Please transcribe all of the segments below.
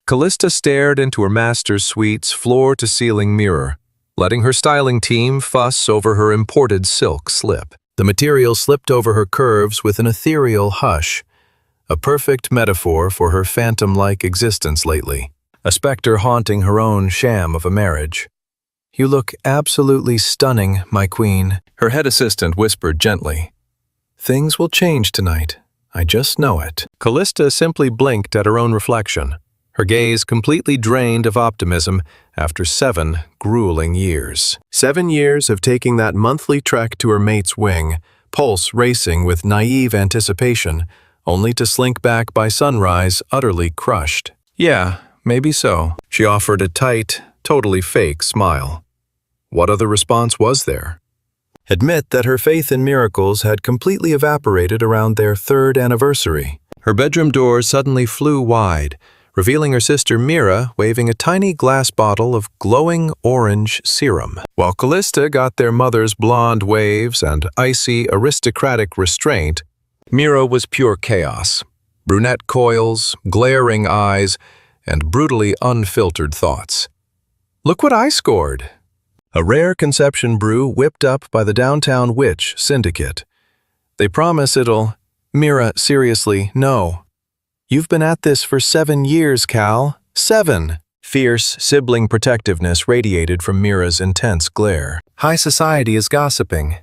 Calista stared into her master's suite's floor-to-ceiling mirror, letting her styling team fuss over her imported silk slip. The material slipped over her curves with an ethereal hush, a perfect metaphor for her phantom-like existence lately, a specter haunting her own sham of a marriage. "You look absolutely stunning, my queen," her head assistant whispered gently. "Things will change tonight. I just know it." Calista simply blinked at her own reflection, her gaze completely drained of optimism after 7 grueling years. 7 years of taking that monthly trek to her mate's wing, pulse racing with naive anticipation, only to slink back by sunrise utterly crushed. "Yeah, maybe so," she offered a tight, totally fake smile. What other response was there? Admit that her faith in miracles had completely evaporated around their 3rd anniversary. Her bedroom door suddenly flew wide, revealing her sister Mira waving a tiny glass bottle of glowing orange serum. While Calista got their mother's blonde waves and icy aristocratic restraint, Mira was pure chaos. Brunette coils, glaring eyes, and brutally unfiltered thoughts. "Look what I scored!" A rare conception brew whipped up by the Downtown Witch Syndicate. "They promise it'll—" "Mira, seriously, no. You've been at this for 7 years, Cal. 7! Fierce, sibling protectiveness radiated from Mira's intense glare. "High society is gossiping.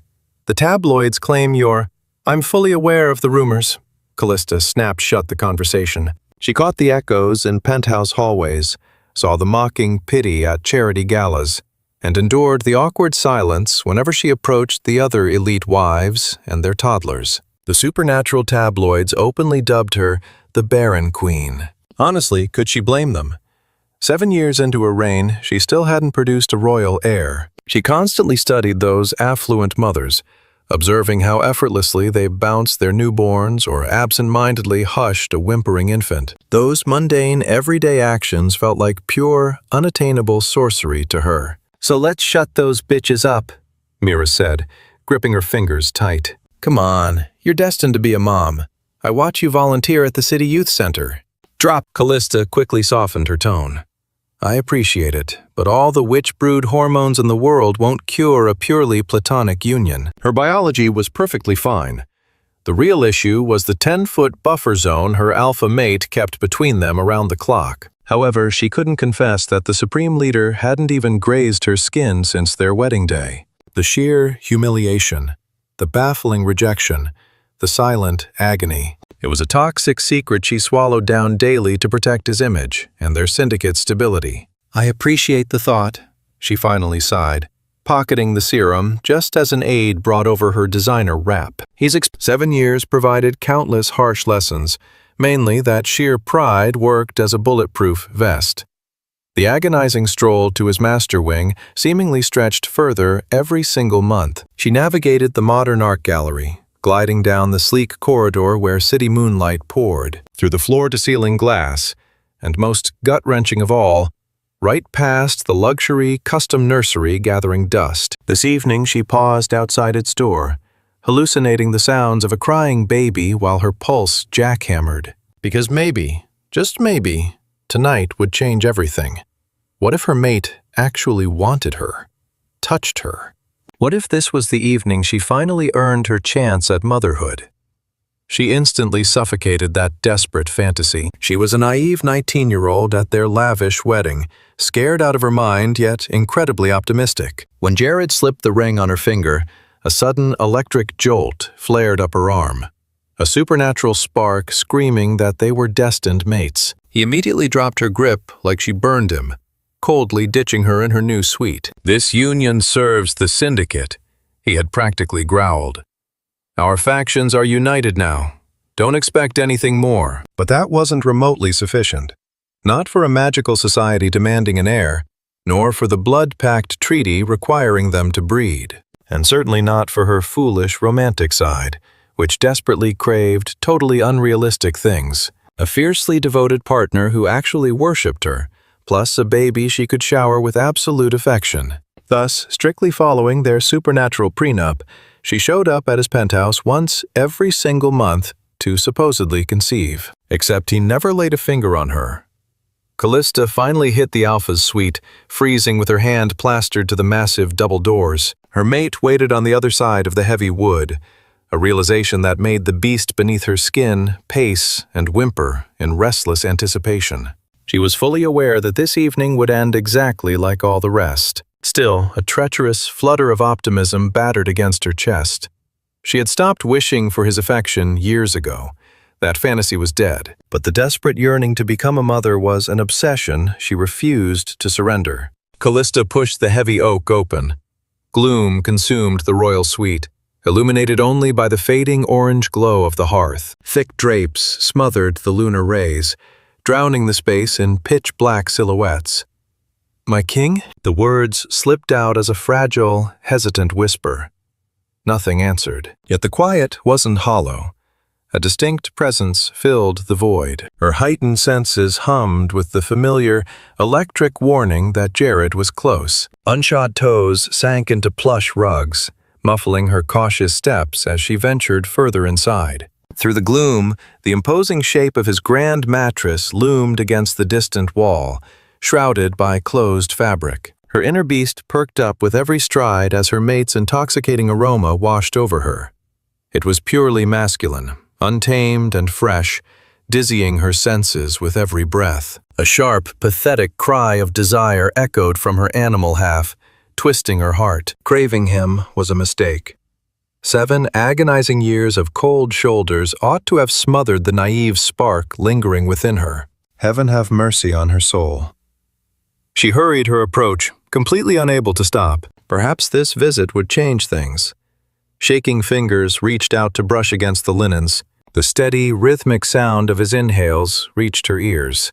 The tabloids claim you're—" "I'm fully aware of the rumors." Calista snapped shut the conversation. She caught the echoes in penthouse hallways, saw the mocking pity at charity galas, and endured the awkward silence whenever she approached the other elite wives and their toddlers. The supernatural tabloids openly dubbed her the Barren Queen. Honestly, could she blame them? 7 years into her reign, she still hadn't produced a royal heir. She constantly studied those affluent mothers, observing how effortlessly they bounced their newborns or absent-mindedly hushed a whimpering infant. Those mundane, everyday actions felt like pure, unattainable sorcery to her. "So let's shut those bitches up," Mira said, gripping her fingers tight. "Come on, you're destined to be a mom. I watch you volunteer at the City Youth Center." "Drop!" Calista quickly softened her tone. "I appreciate it, but all the witch-brewed hormones in the world won't cure a purely platonic union." Her biology was perfectly fine. The real issue was the 10-foot buffer zone her alpha mate kept between them around the clock. However, she couldn't confess that the Supreme Leader hadn't even grazed her skin since their wedding day. The sheer humiliation, the baffling rejection, the silent agony. It was a toxic secret she swallowed down daily to protect his image and their syndicate's stability. "I appreciate the thought," she finally sighed, pocketing the serum just as an aide brought over her designer wrap. 7 years provided countless harsh lessons, mainly that sheer pride worked as a bulletproof vest. The agonizing stroll to his master wing seemingly stretched further every single month. She navigated the modern art gallery, gliding down the sleek corridor where city moonlight poured, through the floor-to-ceiling glass, and most gut-wrenching of all, right past the luxury custom nursery gathering dust. This evening she paused outside its door, hallucinating the sounds of a crying baby while her pulse jackhammered. Because maybe, just maybe, tonight would change everything. What if her mate actually wanted her, touched her? What if this was the evening she finally earned her chance at motherhood? She instantly suffocated that desperate fantasy. She was a naive 19-year-old at their lavish wedding, scared out of her mind yet incredibly optimistic. When Jared slipped the ring on her finger, a sudden electric jolt flared up her arm, a supernatural spark screaming that they were destined mates. He immediately dropped her grip like she burned him, coldly ditching her in her new suite. "This union serves the syndicate," he had practically growled. "Our factions are united now. Don't expect anything more." But that wasn't remotely sufficient. Not for a magical society demanding an heir, nor for the blood-pact treaty requiring them to breed. And certainly not for her foolish romantic side, which desperately craved totally unrealistic things. A fiercely devoted partner who actually worshipped her, plus a baby she could shower with absolute affection. Thus, strictly following their supernatural prenup, she showed up at his penthouse once every single month to supposedly conceive. Except he never laid a finger on her. Calista finally hit the Alpha's suite, freezing with her hand plastered to the massive double doors. Her mate waited on the other side of the heavy wood, a realization that made the beast beneath her skin pace and whimper in restless anticipation. She was fully aware that this evening would end exactly like all the rest. Still, a treacherous flutter of optimism battered against her chest. She had stopped wishing for his affection years ago. That fantasy was dead, but the desperate yearning to become a mother was an obsession she refused to surrender. Calista pushed the heavy oak open. Gloom consumed the royal suite, illuminated only by the fading orange glow of the hearth. Thick drapes smothered the lunar rays, drowning the space in pitch-black silhouettes. "My king?" The words slipped out as a fragile, hesitant whisper. Nothing answered. Yet the quiet wasn't hollow. A distinct presence filled the void. Her heightened senses hummed with the familiar, electric warning that Jared was close. Unshod toes sank into plush rugs, muffling her cautious steps as she ventured further inside. Through the gloom, the imposing shape of his grand mattress loomed against the distant wall, shrouded by closed fabric. Her inner beast perked up with every stride as her mate's intoxicating aroma washed over her. It was purely masculine, untamed and fresh, dizzying her senses with every breath. A sharp, pathetic cry of desire echoed from her animal half, twisting her heart. Craving him was a mistake. 7 agonizing years of cold shoulders ought to have smothered the naive spark lingering within her. Heaven have mercy on her soul. She hurried her approach, completely unable to stop. Perhaps this visit would change things. Shaking fingers reached out to brush against the linens. The steady, rhythmic sound of his inhales reached her ears.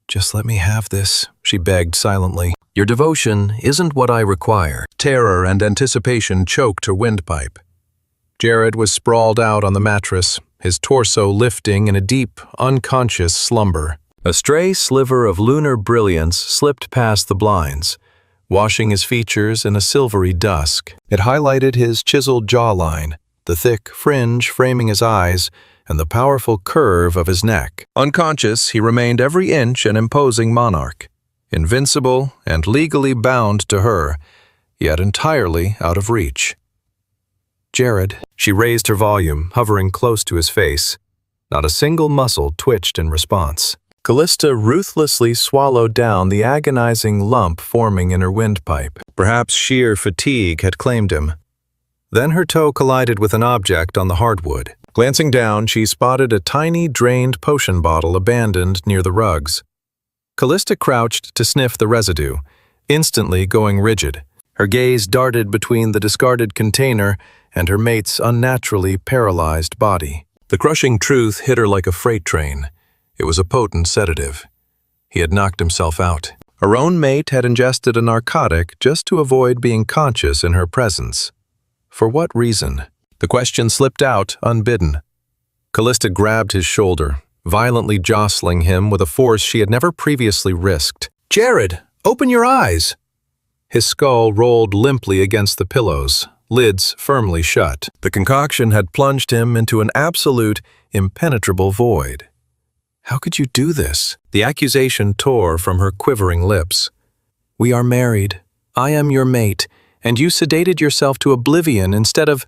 "Just let me have this," she begged silently. "Your devotion isn't what I require." Terror and anticipation choked her windpipe. Jared was sprawled out on the mattress, his torso lifting in a deep, unconscious slumber. A stray sliver of lunar brilliance slipped past the blinds, washing his features in a silvery dusk. It highlighted his chiseled jawline, the thick fringe framing his eyes, and the powerful curve of his neck. Unconscious, he remained every inch an imposing monarch, invincible and legally bound to her, yet entirely out of reach. "Jared," she raised her volume, hovering close to his face. Not a single muscle twitched in response. Calista ruthlessly swallowed down the agonizing lump forming in her windpipe. Perhaps sheer fatigue had claimed him. Then her toe collided with an object on the hardwood. Glancing down, she spotted a tiny, drained potion bottle abandoned near the rugs. Calista crouched to sniff the residue, instantly going rigid. Her gaze darted between the discarded container and her mate's unnaturally paralyzed body. The crushing truth hit her like a freight train. It was a potent sedative. He had knocked himself out. Her own mate had ingested a narcotic just to avoid being conscious in her presence. For what reason? The question slipped out unbidden. Calista grabbed his shoulder, violently jostling him with a force she had never previously risked. "Jared, open your eyes!" His skull rolled limply against the pillows, lids firmly shut. The concoction had plunged him into an absolute, impenetrable void. "How could you do this?" The accusation tore from her quivering lips. "We are married. I am your mate, and you sedated yourself to oblivion instead of—"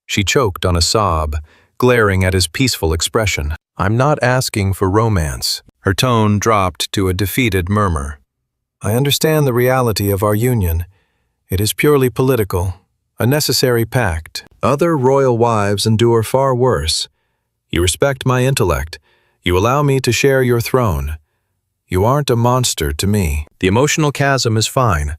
She choked on a sob, glaring at his peaceful expression. "I'm not asking for romance." Her tone dropped to a defeated murmur. "I understand the reality of our union. It is purely political, a necessary pact. Other royal wives endure far worse. You respect my intellect. You allow me to share your throne. You aren't a monster to me. The emotional chasm is fine.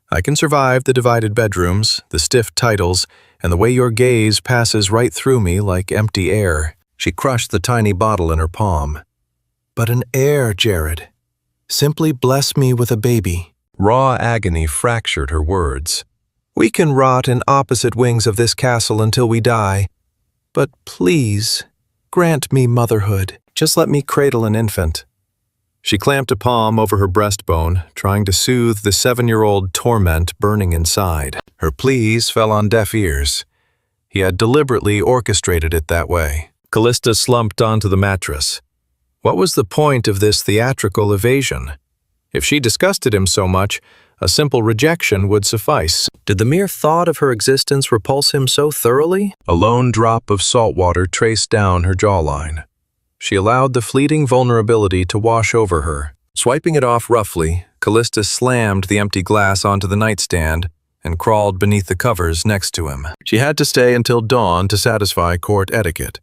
I can survive the divided bedrooms, the stiff titles, and the way your gaze passes right through me like empty air." She crushed the tiny bottle in her palm. "But an heir, Jared. Simply bless me with a baby." Raw agony fractured her words. "We can rot in opposite wings of this castle until we die. But please, grant me motherhood. Just let me cradle an infant." She clamped a palm over her breastbone, trying to soothe the 7-year-old torment burning inside. Her pleas fell on deaf ears. He had deliberately orchestrated it that way. Calista slumped onto the mattress. What was the point of this theatrical evasion? If she disgusted him so much, a simple rejection would suffice. Did the mere thought of her existence repulse him so thoroughly? A lone drop of salt water traced down her jawline. She allowed the fleeting vulnerability to wash over her. Swiping it off roughly, Calista slammed the empty glass onto the nightstand and crawled beneath the covers next to him. She had to stay until dawn to satisfy court etiquette.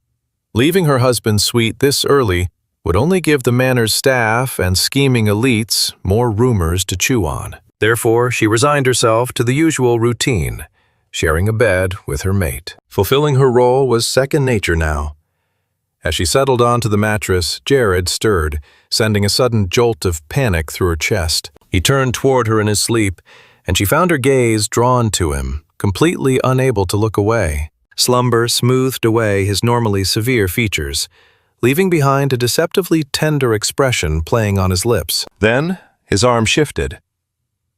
Leaving her husband's suite this early would only give the manor's staff and scheming elites more rumors to chew on. Therefore, she resigned herself to the usual routine, sharing a bed with her mate. Fulfilling her role was second nature now. As she settled onto the mattress, Jared stirred, sending a sudden jolt of panic through her chest. He turned toward her in his sleep, and she found her gaze drawn to him, completely unable to look away. Slumber smoothed away his normally severe features, leaving behind a deceptively tender expression playing on his lips. Then, his arm shifted.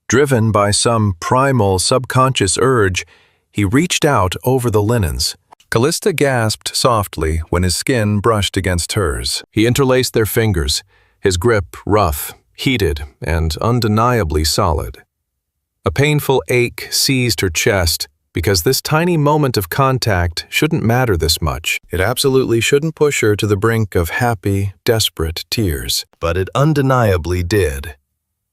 Driven by some primal subconscious urge, he reached out over the linens. Calista gasped softly when his skin brushed against hers. He interlaced their fingers, his grip rough, heated, and undeniably solid. A painful ache seized her chest, because this tiny moment of contact shouldn't matter this much. It absolutely shouldn't push her to the brink of happy, desperate tears. But it undeniably did.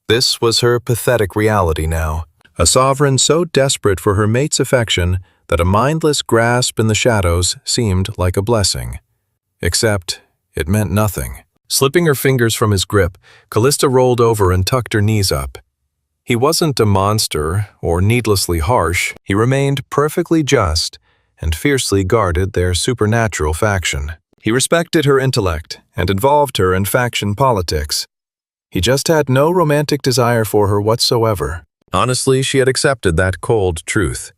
This was her pathetic reality now. A sovereign so desperate for her mate's affection that a mindless grasp in the shadows seemed like a blessing. Except, it meant nothing. Slipping her fingers from his grip, Calista rolled over and tucked her knees up. He wasn't a monster or needlessly harsh. He remained perfectly just and fiercely guarded their supernatural faction. He respected her intellect and involved her in faction politics. He just had no romantic desire for her whatsoever. Honestly, she had accepted that cold truth.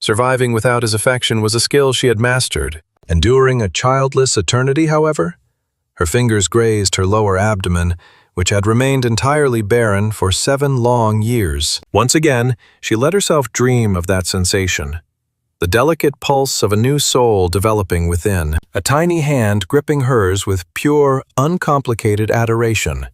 Surviving without his affection was a skill she had mastered. Enduring a childless eternity, however? Her fingers grazed her lower abdomen, which had remained entirely barren for 7 long years. Once again, she let herself dream of that sensation. The delicate pulse of a new soul developing within, a tiny hand gripping hers with pure, uncomplicated adoration.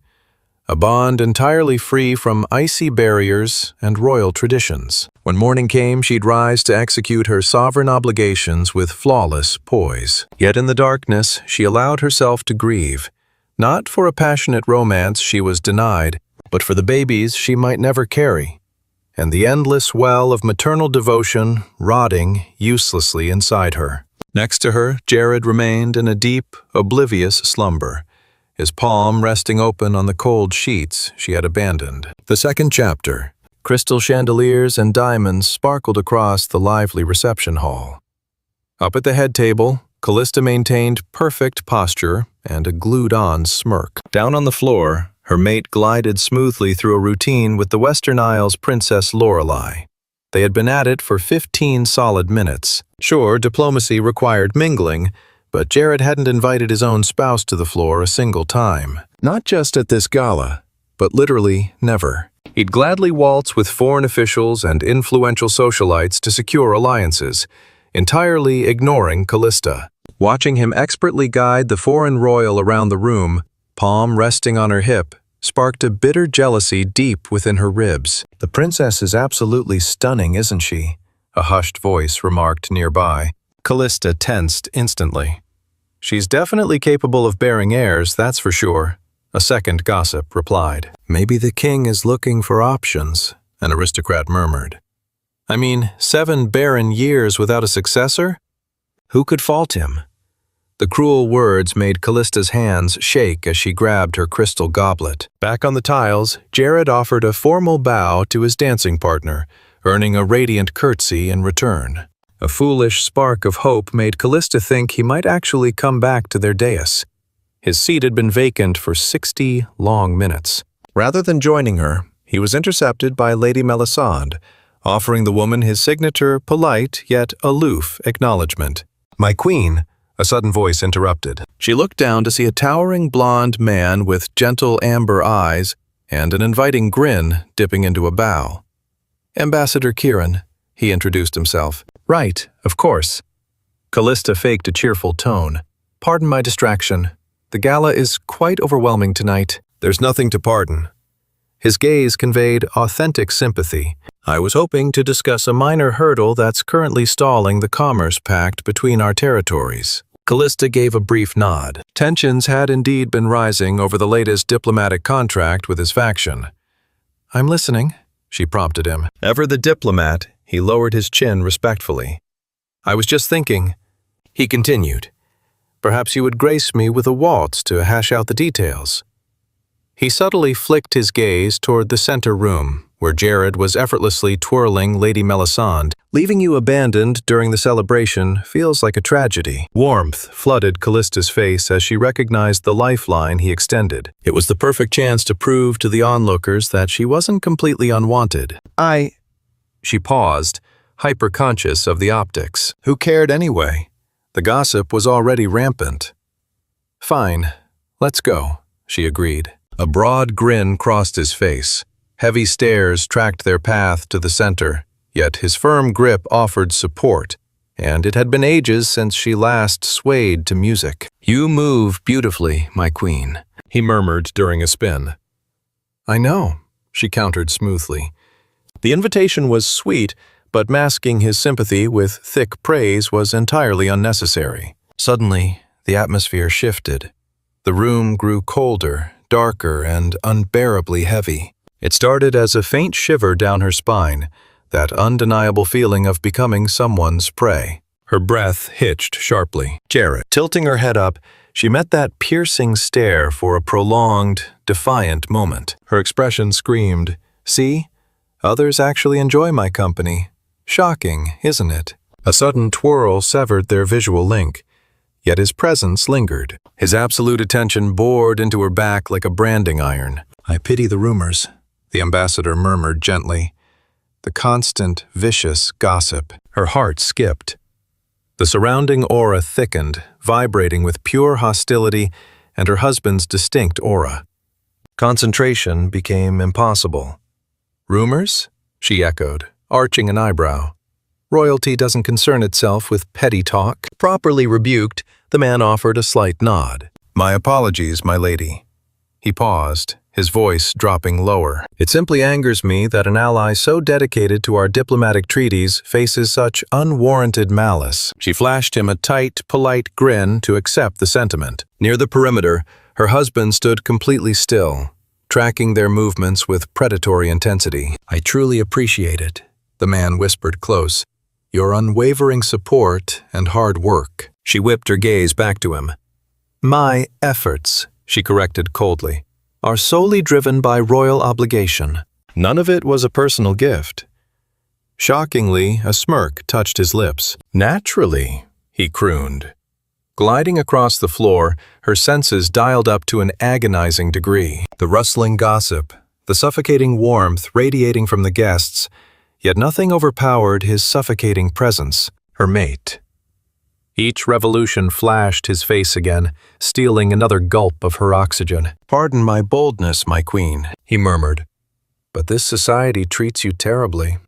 A bond entirely free from icy barriers and royal traditions. When morning came, she'd rise to execute her sovereign obligations with flawless poise. Yet in the darkness, she allowed herself to grieve. Not for a passionate romance she was denied, but for the babies she might never carry, and the endless well of maternal devotion rotting uselessly inside her. Next to her, Jared remained in a deep, oblivious slumber, his palm resting open on the cold sheets she had abandoned. The second chapter. Crystal chandeliers and diamonds sparkled across the lively reception hall. Up at the head table, Calista maintained perfect posture and a glued-on smirk. Down on the floor, her mate glided smoothly through a routine with the Western Isles Princess Lorelei. They had been at it for 15 solid minutes. Sure, diplomacy required mingling, but Jared hadn't invited his own spouse to the floor a single time. Not just at this gala, but literally never. He'd gladly waltz with foreign officials and influential socialites to secure alliances, entirely ignoring Calista. Watching him expertly guide the foreign royal around the room, palm resting on her hip, sparked a bitter jealousy deep within her ribs. "The princess is absolutely stunning, isn't she?" a hushed voice remarked nearby. Calista tensed instantly. "She's definitely capable of bearing heirs, that's for sure," a second gossip replied. "Maybe the king is looking for options," an aristocrat murmured. "I mean, 7 barren years without a successor? Who could fault him?" The cruel words made Callista's hands shake as she grabbed her crystal goblet. Back on the tiles, Jared offered a formal bow to his dancing partner, earning a radiant curtsy in return. A foolish spark of hope made Calista think he might actually come back to their dais. His seat had been vacant for 60 long minutes. Rather than joining her, he was intercepted by Lady Melisande, offering the woman his signature, polite yet aloof acknowledgement. "My queen," a sudden voice interrupted. She looked down to see a towering blonde man with gentle amber eyes and an inviting grin dipping into a bow. "Ambassador Kieran," he introduced himself. "Right, of course." Calista faked a cheerful tone. "Pardon my distraction. The gala is quite overwhelming tonight. There's nothing to pardon. His gaze conveyed authentic sympathy. I was hoping to discuss a minor hurdle that's currently stalling the commerce pact between our territories. Calista gave a brief nod. Tensions had indeed been rising over the latest diplomatic contract with his faction. I'm listening, she prompted him. Ever the diplomat, he lowered his chin respectfully. I was just thinking, he continued. Perhaps you would grace me with a waltz to hash out the details. He subtly flicked his gaze toward the center room, where Jared was effortlessly twirling Lady Melisande. Leaving you abandoned during the celebration feels like a tragedy. Warmth flooded Callista's face as she recognized the lifeline he extended. It was the perfect chance to prove to the onlookers that she wasn't completely unwanted. She paused, hyper-conscious of the optics. Who cared anyway? The gossip was already rampant. Fine, let's go, she agreed. A broad grin crossed his face. Heavy stairs tracked their path to the center, yet his firm grip offered support, and it had been ages since she last swayed to music. You move beautifully, my queen, he murmured during a spin. I know, she countered smoothly. The invitation was sweet, but masking his sympathy with thick praise was entirely unnecessary. Suddenly, the atmosphere shifted. The room grew colder, darker, and unbearably heavy. It started as a faint shiver down her spine, that undeniable feeling of becoming someone's prey. Her breath hitched sharply. Jared, tilting her head up, she met that piercing stare for a prolonged, defiant moment. Her expression screamed, "See? Others actually enjoy my company. Shocking, isn't it?" A sudden twirl severed their visual link, yet his presence lingered. His absolute attention bored into her back like a branding iron. I pity the rumors, the ambassador murmured gently. The constant, vicious gossip. Her heart skipped. The surrounding aura thickened, vibrating with pure hostility and her husband's distinct aura. Concentration became impossible. Rumors? She echoed, arching an eyebrow. Royalty doesn't concern itself with petty talk. Properly rebuked, the man offered a slight nod. My apologies, my lady. He paused, his voice dropping lower. It simply angers me that an ally so dedicated to our diplomatic treaties faces such unwarranted malice. She flashed him a tight, polite grin to accept the sentiment. Near the perimeter, her husband stood completely still, tracking their movements with predatory intensity. I truly appreciate it, the man whispered close. Your unwavering support and hard work. She whipped her gaze back to him. My efforts, she corrected coldly, are solely driven by royal obligation. None of it was a personal gift. Shockingly, a smirk touched his lips. Naturally, he crooned. Gliding across the floor, her senses dialed up to an agonizing degree. The rustling gossip, the suffocating warmth radiating from the guests, yet nothing overpowered his suffocating presence, her mate. Each revolution flashed his face again, stealing another gulp of her oxygen. Pardon my boldness, my queen, he murmured, but this society treats you terribly.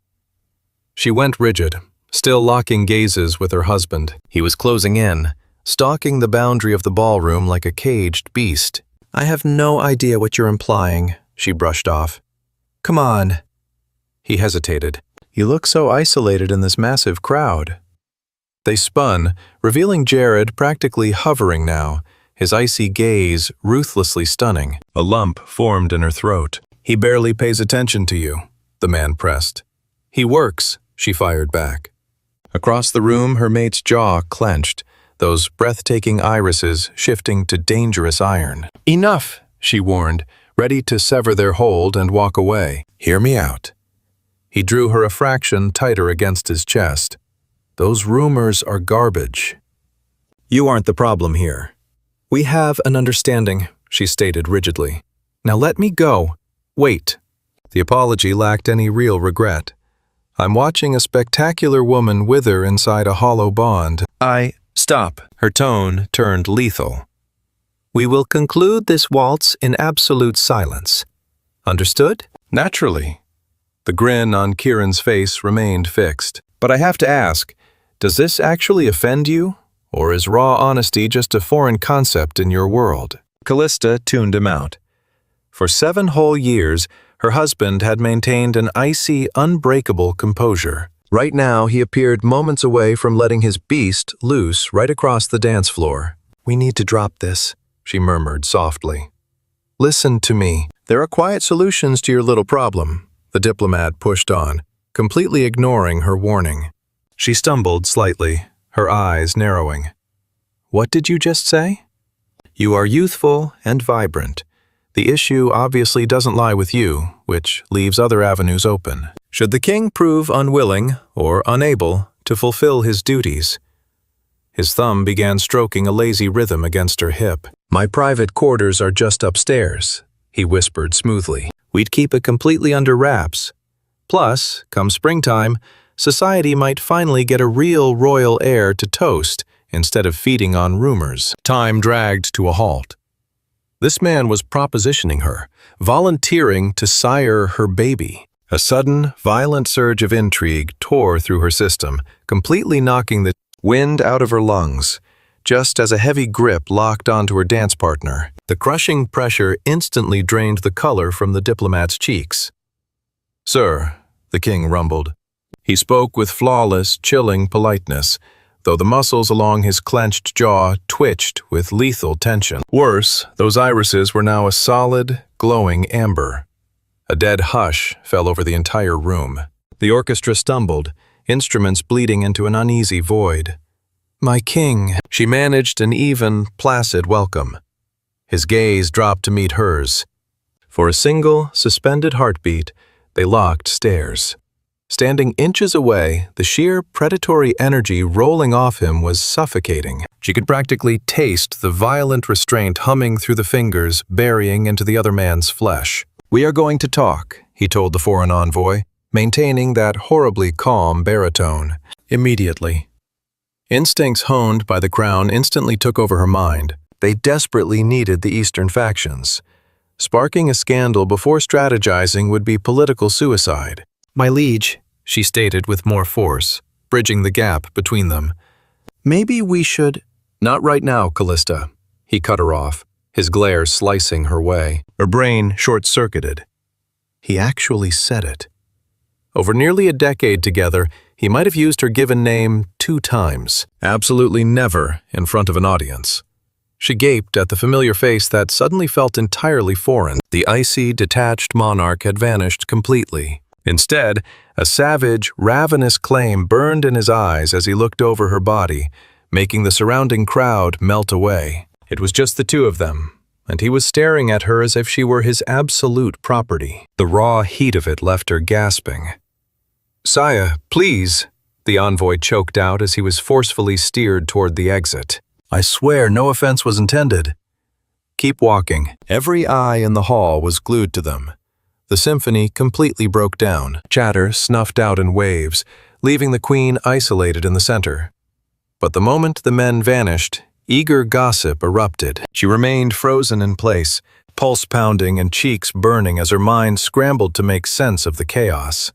She went rigid, still locking gazes with her husband. He was closing in, stalking the boundary of the ballroom like a caged beast. I have no idea what you're implying, she brushed off. Come on. He hesitated. You look so isolated in this massive crowd. They spun, revealing Jared practically hovering now, his icy gaze ruthlessly stunning. A lump formed in her throat. He barely pays attention to you, the man pressed. He works, she fired back. Across the room, her mate's jaw clenched, those breathtaking irises shifting to dangerous iron. Enough, she warned, ready to sever their hold and walk away. Hear me out. He drew her a fraction tighter against his chest. Those rumors are garbage. You aren't the problem here. We have an understanding, she stated rigidly. Now let me go. Wait. The apology lacked any real regret. I'm watching a spectacular woman wither inside a hollow bond. Stop. Her tone turned lethal. We will conclude this waltz in absolute silence. Understood? Naturally. The grin on Kieran's face remained fixed. But I have to ask, does this actually offend you? Or is raw honesty just a foreign concept in your world? Calista tuned him out. For 7 whole years, her husband had maintained an icy, unbreakable composure. Right now, he appeared moments away from letting his beast loose right across the dance floor. "We need to drop this," she murmured softly. "Listen to me. There are quiet solutions to your little problem," the diplomat pushed on, completely ignoring her warning. She stumbled slightly, her eyes narrowing. "What did you just say?" "You are youthful and vibrant. The issue obviously doesn't lie with you, which leaves other avenues open. Should the king prove unwilling or unable to fulfill his duties?" His thumb began stroking a lazy rhythm against her hip. "My private quarters are just upstairs," he whispered smoothly. "We'd keep it completely under wraps. Plus, come springtime, society might finally get a real royal heir to toast instead of feeding on rumors." Time dragged to a halt. This man was propositioning her, volunteering to sire her baby. A sudden, violent surge of intrigue tore through her system, completely knocking the wind out of her lungs, just as a heavy grip locked onto her dance partner. The crushing pressure instantly drained the color from the diplomat's cheeks. "Sir," the king rumbled. He spoke with flawless, chilling politeness, though the muscles along his clenched jaw twitched with lethal tension. Worse, those irises were now a solid, glowing amber. A dead hush fell over the entire room. The orchestra stumbled, instruments bleeding into an uneasy void. "My king," she managed an even, placid welcome. His gaze dropped to meet hers. For a single, suspended heartbeat, they locked stares. Standing inches away, the sheer predatory energy rolling off him was suffocating. She could practically taste the violent restraint humming through the fingers, burying into the other man's flesh. "We are going to talk," he told the foreign envoy, maintaining that horribly calm baritone. Immediately. Instincts honed by the crown instantly took over her mind. They desperately needed the Eastern factions. Sparking a scandal before strategizing would be political suicide. "My liege," she stated with more force, bridging the gap between them. "Maybe we should—" "Not right now, Calista," he cut her off, his glare slicing her way. Her brain short-circuited. He actually said it. Over nearly a decade together, he might have used her given name 2 times. Absolutely never in front of an audience. She gaped at the familiar face that suddenly felt entirely foreign. The icy, detached monarch had vanished completely. Instead, a savage, ravenous claim burned in his eyes as he looked over her body, making the surrounding crowd melt away. It was just the 2 of them, and he was staring at her as if she were his absolute property. The raw heat of it left her gasping. "Sire, please," the envoy choked out as he was forcefully steered toward the exit. "I swear no offense was intended." "Keep walking." Every eye in the hall was glued to them. The symphony completely broke down. Chatter snuffed out in waves, leaving the queen isolated in the center. But the moment the men vanished, eager gossip erupted. She remained frozen in place, pulse pounding and cheeks burning as her mind scrambled to make sense of the chaos.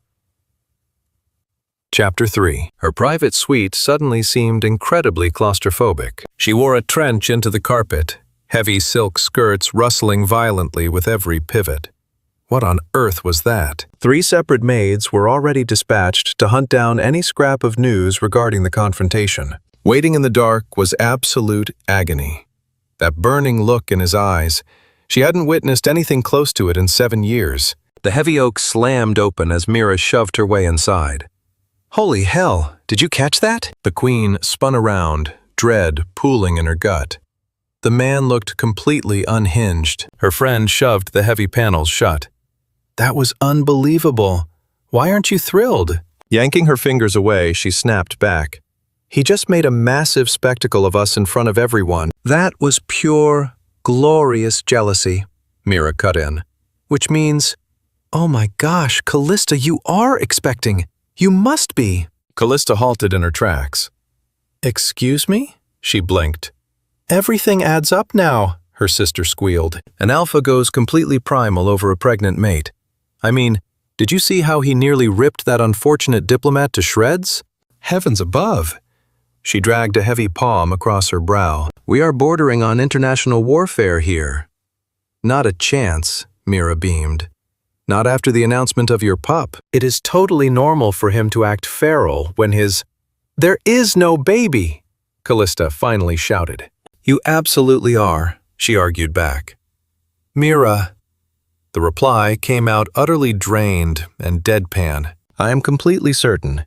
Chapter 3. Her private suite suddenly seemed incredibly claustrophobic. She wore a trench into the carpet, heavy silk skirts rustling violently with every pivot. What on earth was that? 3 separate maids were already dispatched to hunt down any scrap of news regarding the confrontation. Waiting in the dark was absolute agony. That burning look in his eyes, she hadn't witnessed anything close to it in 7 years. The heavy oak slammed open as Mira shoved her way inside. "Holy hell, did you catch that?" The queen spun around, dread pooling in her gut. The man looked completely unhinged. Her friend shoved the heavy panels shut. "That was unbelievable. Why aren't you thrilled?" Yanking her fingers away, she snapped back. "He just made a massive spectacle of us in front of everyone." "That was pure, glorious jealousy," Mira cut in. "Which means, oh my gosh, Calista, you are expecting. You must be." Calista halted in her tracks. "Excuse me?" She blinked. "Everything adds up now," her sister squealed. "An alpha goes completely primal over a pregnant mate. I mean, did you see how he nearly ripped that unfortunate diplomat to shreds? Heavens above! She dragged a heavy palm across her brow. We are bordering on international warfare here. Not a chance, Mira beamed. Not after the announcement of your pup. It is totally normal for him to act feral when his— There is no baby, Calista finally shouted. You absolutely are, she argued back. Mira. The reply came out utterly drained and deadpan. I am completely certain.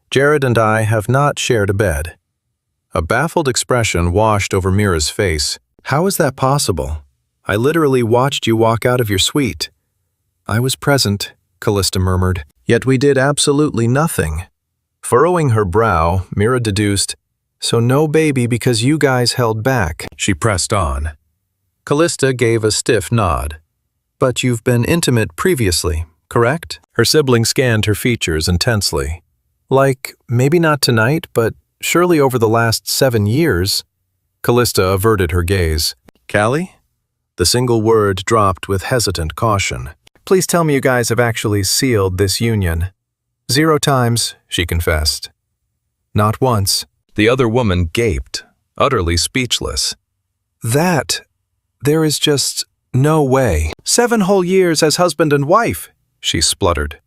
Jared and I have not shared a bed. A baffled expression washed over Mira's face. How is that possible? I literally watched you walk out of your suite. I was present, Calista murmured. Yet we did absolutely nothing. Furrowing her brow, Mira deduced, so no baby because you guys held back. She pressed on. Calista gave a stiff nod. But you've been intimate previously, correct? Her sibling scanned her features intensely. Like, maybe not tonight, but surely over the last 7 years. Calista averted her gaze. Callie? The single word dropped with hesitant caution. Please tell me you guys have actually sealed this union. 0 times, she confessed. Not once. The other woman gaped, utterly speechless. There is just no way. 7 whole years as husband and wife, she spluttered.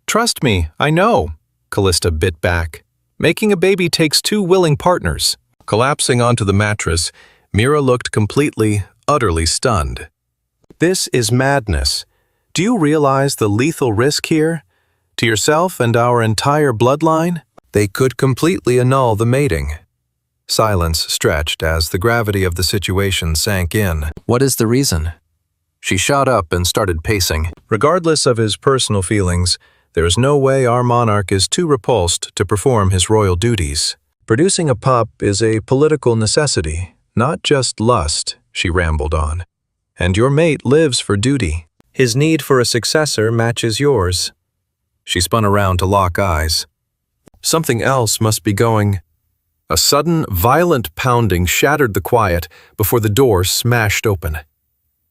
Trust me, I know, Calista bit back. Making a baby takes 2 willing partners. Collapsing onto the mattress, Mira looked completely, utterly stunned. This is madness. Do you realize the lethal risk here? To yourself and our entire bloodline? They could completely annul the mating. Silence stretched as the gravity of the situation sank in. What is the reason? She shot up and started pacing. Regardless of his personal feelings, there is no way our monarch is too repulsed to perform his royal duties. Producing a pup is a political necessity, not just lust, she rambled on. And your mate lives for duty. His need for a successor matches yours. She spun around to lock eyes. Something else must be going. A sudden, violent pounding shattered the quiet before the door smashed open.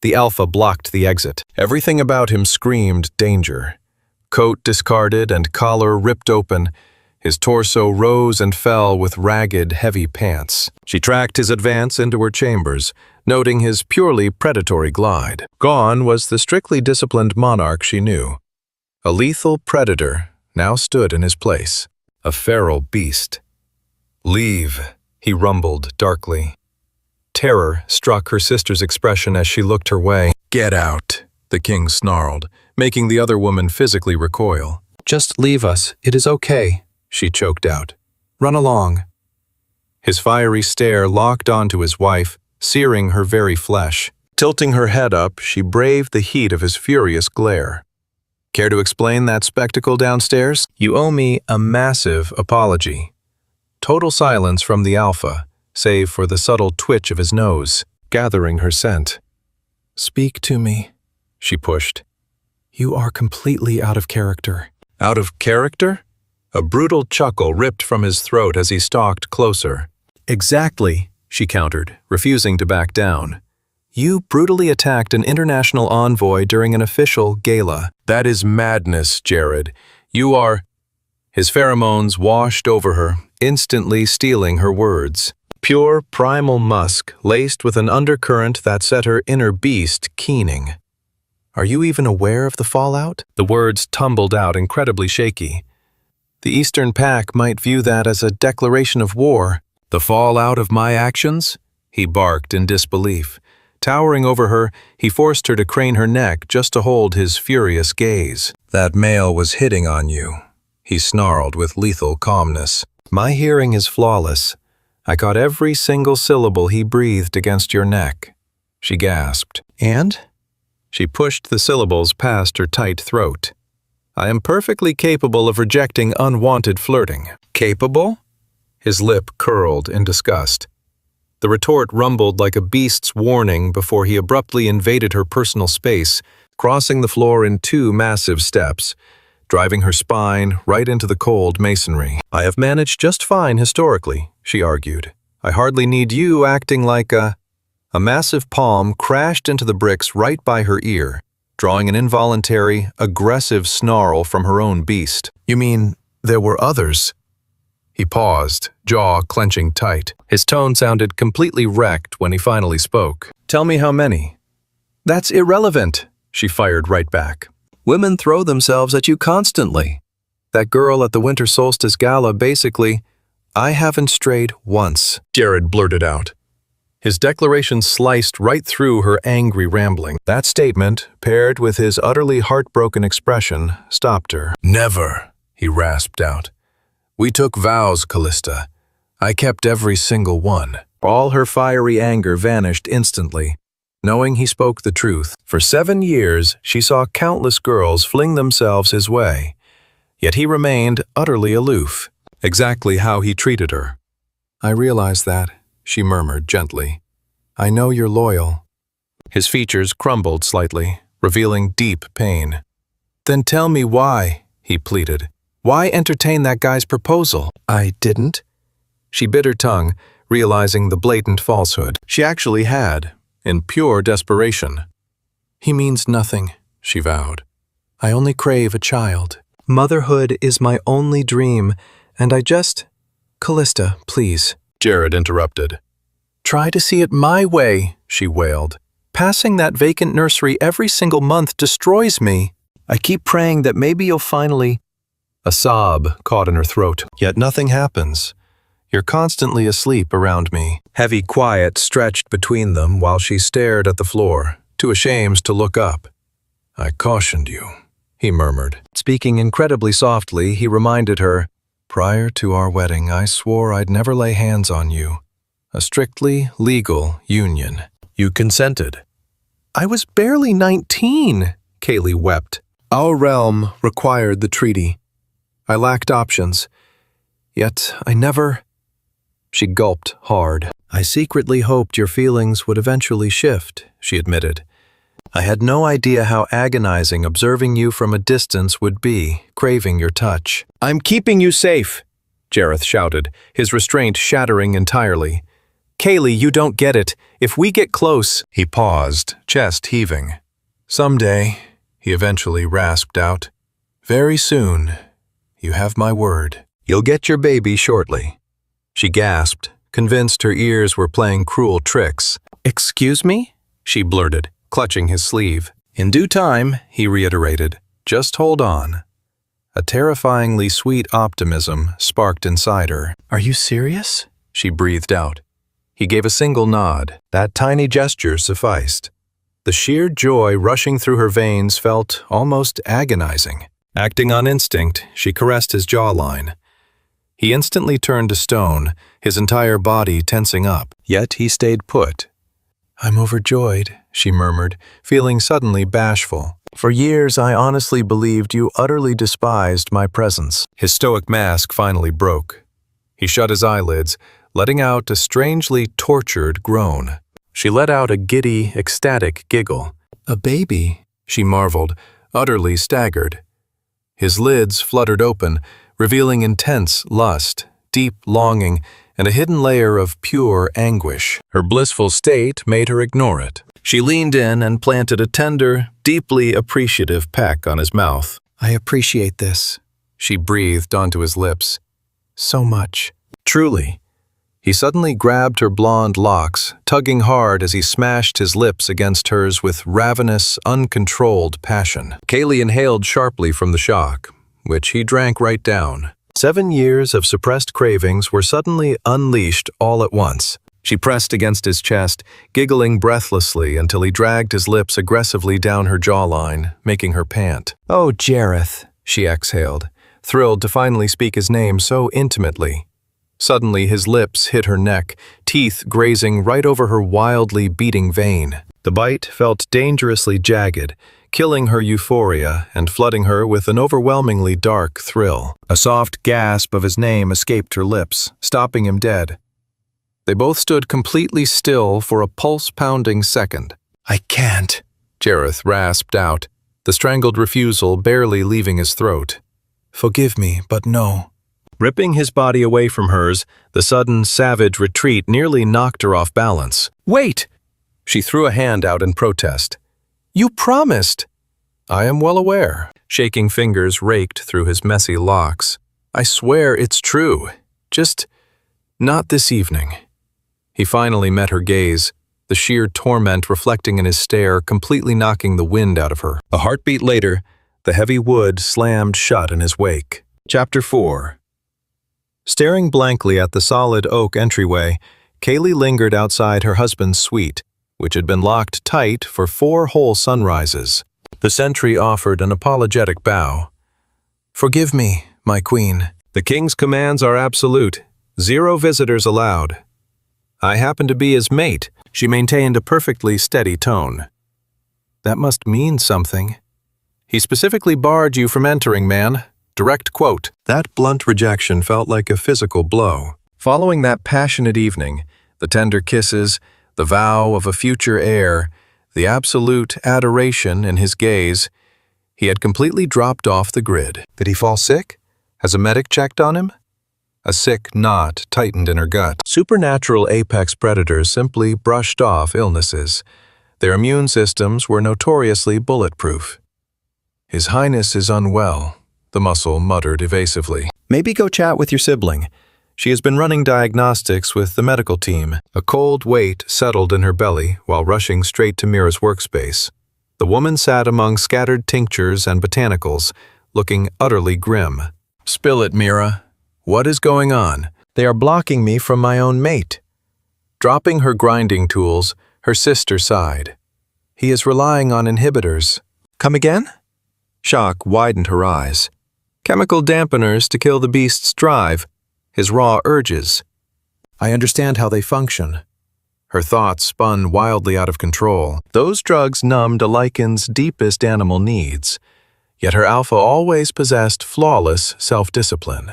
The alpha blocked the exit. Everything about him screamed danger. Coat discarded and collar ripped open, his torso rose and fell with ragged, heavy pants. She tracked his advance into her chambers, noting his purely predatory glide. Gone was the strictly disciplined monarch she knew. A lethal predator now stood in his place, a feral beast. Leave, he rumbled darkly. Terror struck her sister's expression as she looked her way. Get out, the king snarled, making the other woman physically recoil. Just leave us, it is okay, she choked out. Run along. His fiery stare locked onto his wife, searing her very flesh. Tilting her head up, she braved the heat of his furious glare. Care to explain that spectacle downstairs? You owe me a massive apology. Total silence from the alpha, save for the subtle twitch of his nose, gathering her scent. Speak to me, she pushed. You are completely out of character. Out of character? A brutal chuckle ripped from his throat as he stalked closer. Exactly, she countered, refusing to back down. You brutally attacked an international envoy during an official gala. That is madness, Jared. You are— His pheromones washed over her, instantly stealing her words. Pure primal musk laced with an undercurrent that set her inner beast keening. Are you even aware of the fallout? The words tumbled out incredibly shaky. The Eastern Pack might view that as a declaration of war. The fallout of my actions? He barked in disbelief. Towering over her, he forced her to crane her neck just to hold his furious gaze. That male was hitting on you, he snarled with lethal calmness. My hearing is flawless. I caught every single syllable he breathed against your neck. She gasped. And? She pushed the syllables past her tight throat. I am perfectly capable of rejecting unwanted flirting. Capable? His lip curled in disgust. The retort rumbled like a beast's warning before he abruptly invaded her personal space, crossing the floor in 2 massive steps, driving her spine right into the cold masonry. I have managed just fine historically, she argued. I hardly need you acting like a— A massive palm crashed into the bricks right by her ear, drawing an involuntary, aggressive snarl from her own beast. You mean, there were others? He paused, jaw clenching tight. His tone sounded completely wrecked when he finally spoke. "Tell me how many." "That's irrelevant," she fired right back. "Women throw themselves at you constantly. That girl at the Winter Solstice Gala basically, I haven't strayed once," Jared blurted out. His declaration sliced right through her angry rambling. That statement, paired with his utterly heartbroken expression, stopped her. "Never," he rasped out. "We took vows, Calista. I kept every single one." All her fiery anger vanished instantly, knowing he spoke the truth. For 7 years, she saw countless girls fling themselves his way, yet he remained utterly aloof. Exactly how he treated her. "I realize that," she murmured gently. "I know you're loyal." His features crumbled slightly, revealing deep pain. "Then tell me why," he pleaded. "Why entertain that guy's proposal?" "I didn't." She bit her tongue, realizing the blatant falsehood. She actually had, in pure desperation. "He means nothing," she vowed. "I only crave a child. Motherhood is my only dream, and I just—" "Calista, please," Jared interrupted. "Try to see it my way," she wailed. "Passing that vacant nursery every single month destroys me. I keep praying that maybe you'll finally—" A sob caught in her throat. "Yet nothing happens. You're constantly asleep around me." Heavy quiet stretched between them while she stared at the floor, too ashamed to look up. "I cautioned you," he murmured. Speaking incredibly softly, he reminded her, "Prior to our wedding, I swore I'd never lay hands on you. A strictly legal union. You consented." "I was barely 19, Kaylee wept. "Our realm required the treaty. I lacked options. Yet I never—" She gulped hard. "I secretly hoped your feelings would eventually shift," she admitted. "I had no idea how agonizing observing you from a distance would be, craving your touch." "I'm keeping you safe," Jareth shouted, his restraint shattering entirely. "Kaylee, you don't get it. If we get close—" He paused, chest heaving. "Someday," he eventually rasped out. "Very soon. You have my word. You'll get your baby shortly." She gasped, convinced her ears were playing cruel tricks. "Excuse me?" she blurted, clutching his sleeve. "In due time," he reiterated. "Just hold on." A terrifyingly sweet optimism sparked inside her. "Are you serious?" she breathed out. He gave a single nod. That tiny gesture sufficed. The sheer joy rushing through her veins felt almost agonizing. Acting on instinct, she caressed his jawline. He instantly turned to stone, his entire body tensing up. Yet he stayed put. "I'm overjoyed," she murmured, feeling suddenly bashful. "For years I honestly believed you utterly despised my presence." His stoic mask finally broke. He shut his eyelids, letting out a strangely tortured groan. She let out a giddy, ecstatic giggle. "A baby," she marveled, utterly staggered. His lids fluttered open, revealing intense lust, deep longing, and a hidden layer of pure anguish. Her blissful state made her ignore it. She leaned in and planted a tender, deeply appreciative peck on his mouth. "I appreciate this," she breathed onto his lips. "So much." Truly. He suddenly grabbed her blonde locks, tugging hard as he smashed his lips against hers with ravenous, uncontrolled passion. Kaylee inhaled sharply from the shock, which he drank right down. 7 years of suppressed cravings were suddenly unleashed all at once. She pressed against his chest, giggling breathlessly until he dragged his lips aggressively down her jawline, making her pant. "Oh, Jareth," she exhaled, thrilled to finally speak his name so intimately. Suddenly his lips hit her neck, teeth grazing right over her wildly beating vein. The bite felt dangerously jagged, killing her euphoria and flooding her with an overwhelmingly dark thrill. A soft gasp of his name escaped her lips, stopping him dead. They both stood completely still for a pulse-pounding second. "I can't," Jareth rasped out, the strangled refusal barely leaving his throat. "Forgive me, but no." Ripping his body away from hers, the sudden, savage retreat nearly knocked her off balance. "Wait!" She threw a hand out in protest. "You promised!" "I am well aware." Shaking fingers raked through his messy locks. "I swear it's true." Just not this evening. He finally met her gaze, the sheer torment reflecting in his stare, completely knocking the wind out of her. A heartbeat later, the heavy wood slammed shut in his wake. Chapter 4. Staring blankly at the solid oak entryway, Kaylee lingered outside her husband's suite, which had been locked tight for 4 whole sunrises. The sentry offered an apologetic bow. "Forgive me, my queen. The king's commands are absolute. 0 visitors allowed. I happen to be his mate." She maintained a perfectly steady tone. "That must mean something. He specifically barred you from entering, man." Direct quote. That blunt rejection felt like a physical blow. Following that passionate evening, the tender kisses, the vow of a future heir, the absolute adoration in his gaze, he had completely dropped off the grid. Did he fall sick? Has a medic checked on him? A sick knot tightened in her gut. Supernatural apex predators simply brushed off illnesses. Their immune systems were notoriously bulletproof. "His Highness is unwell," the muscle muttered evasively. "Maybe go chat with your sibling. She has been running diagnostics with the medical team." A cold weight settled in her belly while rushing straight to Mira's workspace. The woman sat among scattered tinctures and botanicals, looking utterly grim. "Spill it, Mira. What is going on?" "They are blocking me from my own mate." Dropping her grinding tools, her sister sighed. "He is relying on inhibitors." "Come again?" Shock widened her eyes. "Chemical dampeners to kill the beast's drive, his raw urges. I understand how they function." Her thoughts spun wildly out of control. Those drugs numbed a lycan's deepest animal needs, yet her alpha always possessed flawless self-discipline.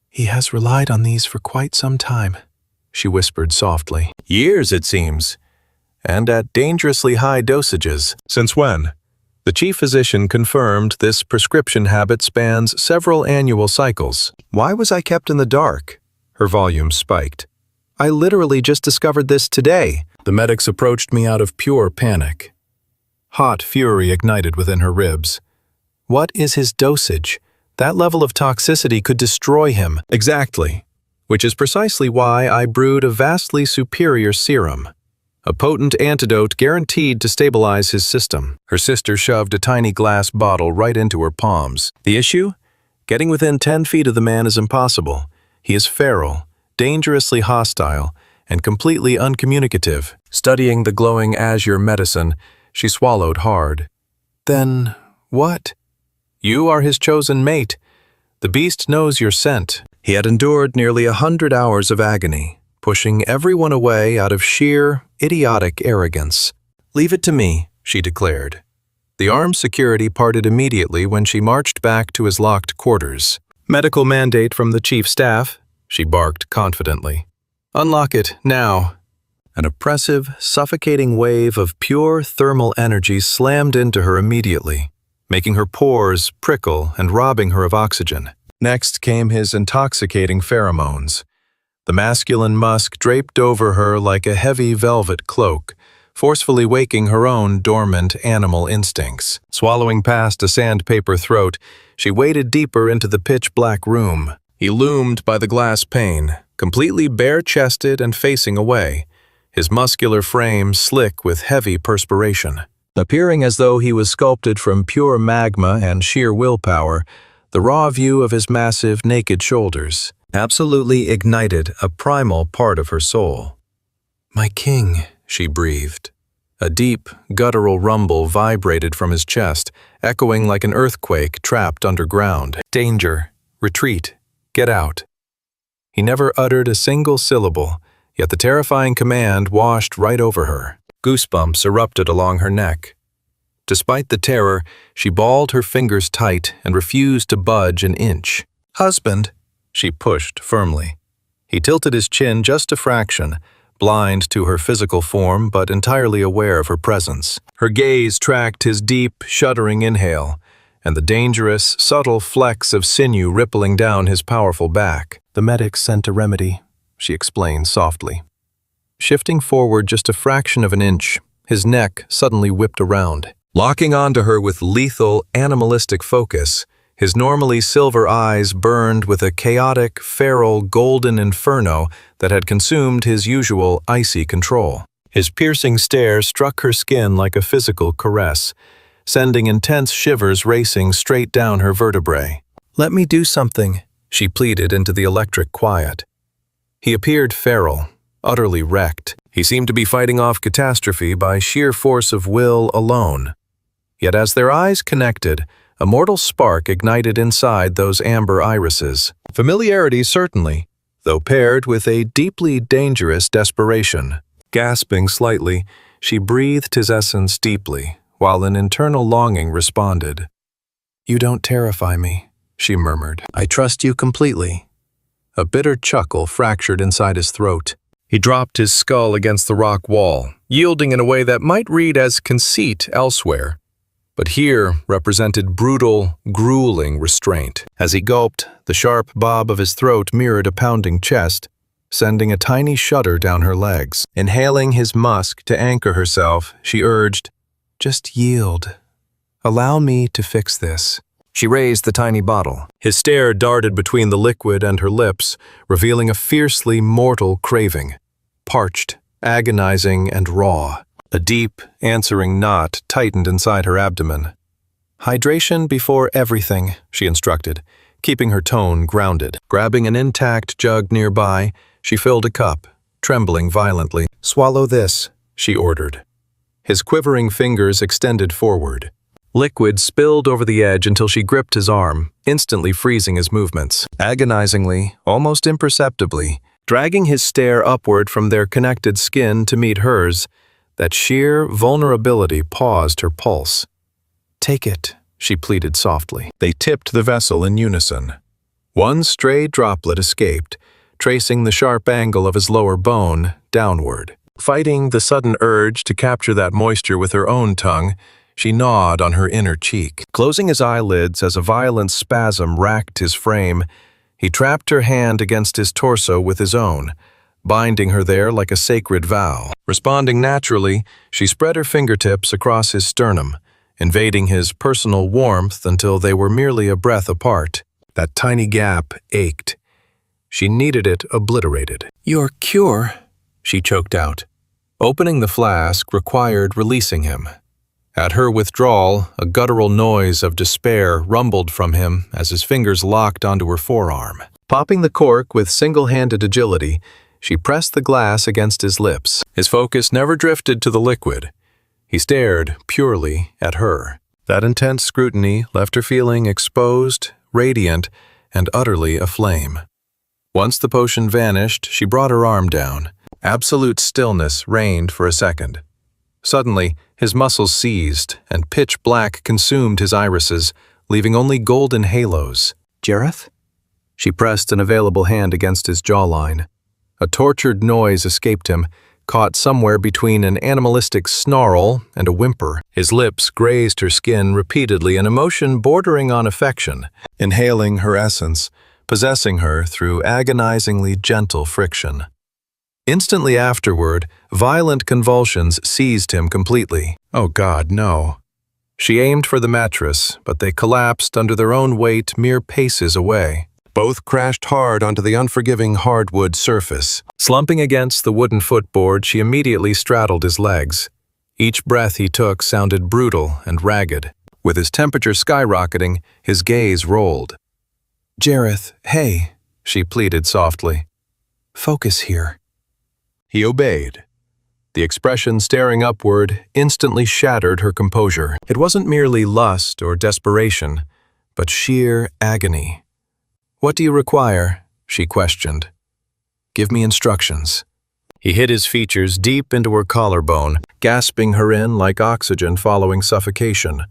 "He has relied on these for quite some time," she whispered softly. "Years, it seems, and at dangerously high dosages." "Since when?" The chief physician confirmed this prescription habit spans several annual cycles. "Why was I kept in the dark?" Her volume spiked. "I literally just discovered this today." The medics approached me out of pure panic. Hot fury ignited within her ribs. "What is his dosage? That level of toxicity could destroy him." "Exactly. Which is precisely why I brewed a vastly superior serum. A potent antidote guaranteed to stabilize his system." Her sister shoved a tiny glass bottle right into her palms. "The issue? Getting within 10 feet of the man is impossible. He is feral, dangerously hostile, and completely uncommunicative." Studying the glowing azure medicine, she swallowed hard. "Then what?" "You are his chosen mate. The beast knows your scent." He had endured nearly 100 hours of agony, pushing everyone away out of sheer, idiotic arrogance. "Leave it to me," she declared. The armed security parted immediately when she marched back to his locked quarters. "Medical mandate from the chief staff," she barked confidently. "Unlock it, now." An oppressive, suffocating wave of pure thermal energy slammed into her immediately, making her pores prickle and robbing her of oxygen. Next came his intoxicating pheromones. The masculine musk draped over her like a heavy velvet cloak, forcefully waking her own dormant animal instincts. Swallowing past a sandpaper throat, she waded deeper into the pitch-black room. He loomed by the glass pane, completely bare-chested and facing away, his muscular frame slick with heavy perspiration. Appearing as though he was sculpted from pure magma and sheer willpower, the raw view of his massive, naked shoulders absolutely ignited a primal part of her soul. "My king," she breathed. A deep, guttural rumble vibrated from his chest, echoing like an earthquake trapped underground. "Danger. Retreat. Get out." He never uttered a single syllable, yet the terrifying command washed right over her. Goosebumps erupted along her neck. Despite the terror, she balled her fingers tight and refused to budge an inch. "Husband," she pushed firmly. He tilted his chin just a fraction, blind to her physical form but entirely aware of her presence. Her gaze tracked his deep, shuddering inhale, and the dangerous, subtle flecks of sinew rippling down his powerful back. "The medics sent a remedy," she explained softly. Shifting forward just a fraction of an inch, his neck suddenly whipped around. Locking onto her with lethal, animalistic focus, His normally silver eyes burned with a chaotic, feral, golden inferno that had consumed his usual icy control. His piercing stare struck her skin like a physical caress, sending intense shivers racing straight down her vertebrae. "Let me do something," she pleaded into the electric quiet. He appeared feral, utterly wrecked. He seemed to be fighting off catastrophe by sheer force of will alone. Yet as their eyes connected, a mortal spark ignited inside those amber irises. Familiarity certainly, though paired with a deeply dangerous desperation. Gasping slightly, she breathed his essence deeply, while an internal longing responded. "You don't terrify me," she murmured. "I trust you completely." A bitter chuckle fractured inside his throat. He dropped his skull against the rock wall, yielding in a way that might read as conceit elsewhere, but here represented brutal, grueling restraint. As he gulped, the sharp bob of his throat mirrored a pounding chest, sending a tiny shudder down her legs. Inhaling his musk to anchor herself, she urged, "Just yield. Allow me to fix this." She raised the tiny bottle. His stare darted between the liquid and her lips, revealing a fiercely mortal craving. Parched, agonizing, and raw. A deep, answering knot tightened inside her abdomen. "Hydration before everything," she instructed, keeping her tone grounded. Grabbing an intact jug nearby, she filled a cup, trembling violently. "Swallow this," she ordered. His quivering fingers extended forward. Liquid spilled over the edge until she gripped his arm, instantly freezing his movements. Agonizingly, almost imperceptibly, dragging his stare upward from their connected skin to meet hers, that sheer vulnerability paused her pulse. "Take it," she pleaded softly. They tipped the vessel in unison. One stray droplet escaped, tracing the sharp angle of his lower bone downward. Fighting the sudden urge to capture that moisture with her own tongue, she gnawed on her inner cheek. Closing his eyelids as a violent spasm racked his frame, he trapped her hand against his torso with his own, binding her there like a sacred vow. Responding naturally, she spread her fingertips across his sternum, invading his personal warmth until they were merely a breath apart. That tiny gap ached. She needed it obliterated. "Your cure," she choked out. Opening the flask required releasing him. At her withdrawal, a guttural noise of despair rumbled from him as his fingers locked onto her forearm. Popping the cork with single-handed agility, she pressed the glass against his lips. His focus never drifted to the liquid. He stared purely at her. That intense scrutiny left her feeling exposed, radiant, and utterly aflame. Once the potion vanished, she brought her arm down. Absolute stillness reigned for a second. Suddenly, his muscles seized, and pitch black consumed his irises, leaving only golden halos. "Jareth?" She pressed an available hand against his jawline. A tortured noise escaped him, caught somewhere between an animalistic snarl and a whimper. His lips grazed her skin repeatedly, an emotion bordering on affection, inhaling her essence, possessing her through agonizingly gentle friction. Instantly afterward, violent convulsions seized him completely. Oh God, no. She aimed for the mattress, but they collapsed under their own weight mere paces away. Both crashed hard onto the unforgiving hardwood surface. Slumping against the wooden footboard, she immediately straddled his legs. Each breath he took sounded brutal and ragged. With his temperature skyrocketing, his gaze rolled. "Jareth, hey," she pleaded softly. "Focus here." He obeyed. The expression staring upward instantly shattered her composure. It wasn't merely lust or desperation, but sheer agony. "What do you require?" she questioned. "Give me instructions." He hid his features deep into her collarbone, gasping her in like oxygen following suffocation,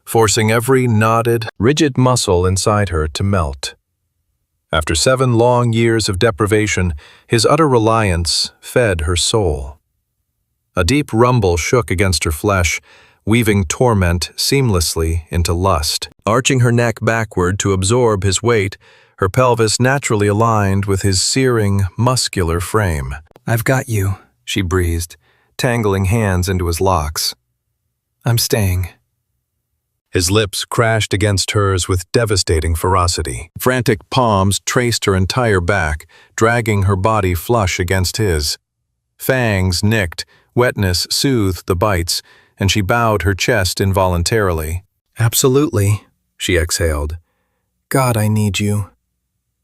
forcing every knotted, rigid muscle inside her to melt. After 7 long years of deprivation, his utter reliance fed her soul. A deep rumble shook against her flesh, weaving torment seamlessly into lust. Arching her neck backward to absorb his weight, her pelvis naturally aligned with his searing, muscular frame. "I've got you," she breathed, tangling hands into his locks. "I'm staying." His lips crashed against hers with devastating ferocity. Frantic palms traced her entire back, dragging her body flush against his. Fangs nicked, wetness soothed the bites, and she bowed her chest involuntarily. "Absolutely," she exhaled. "God, I need you."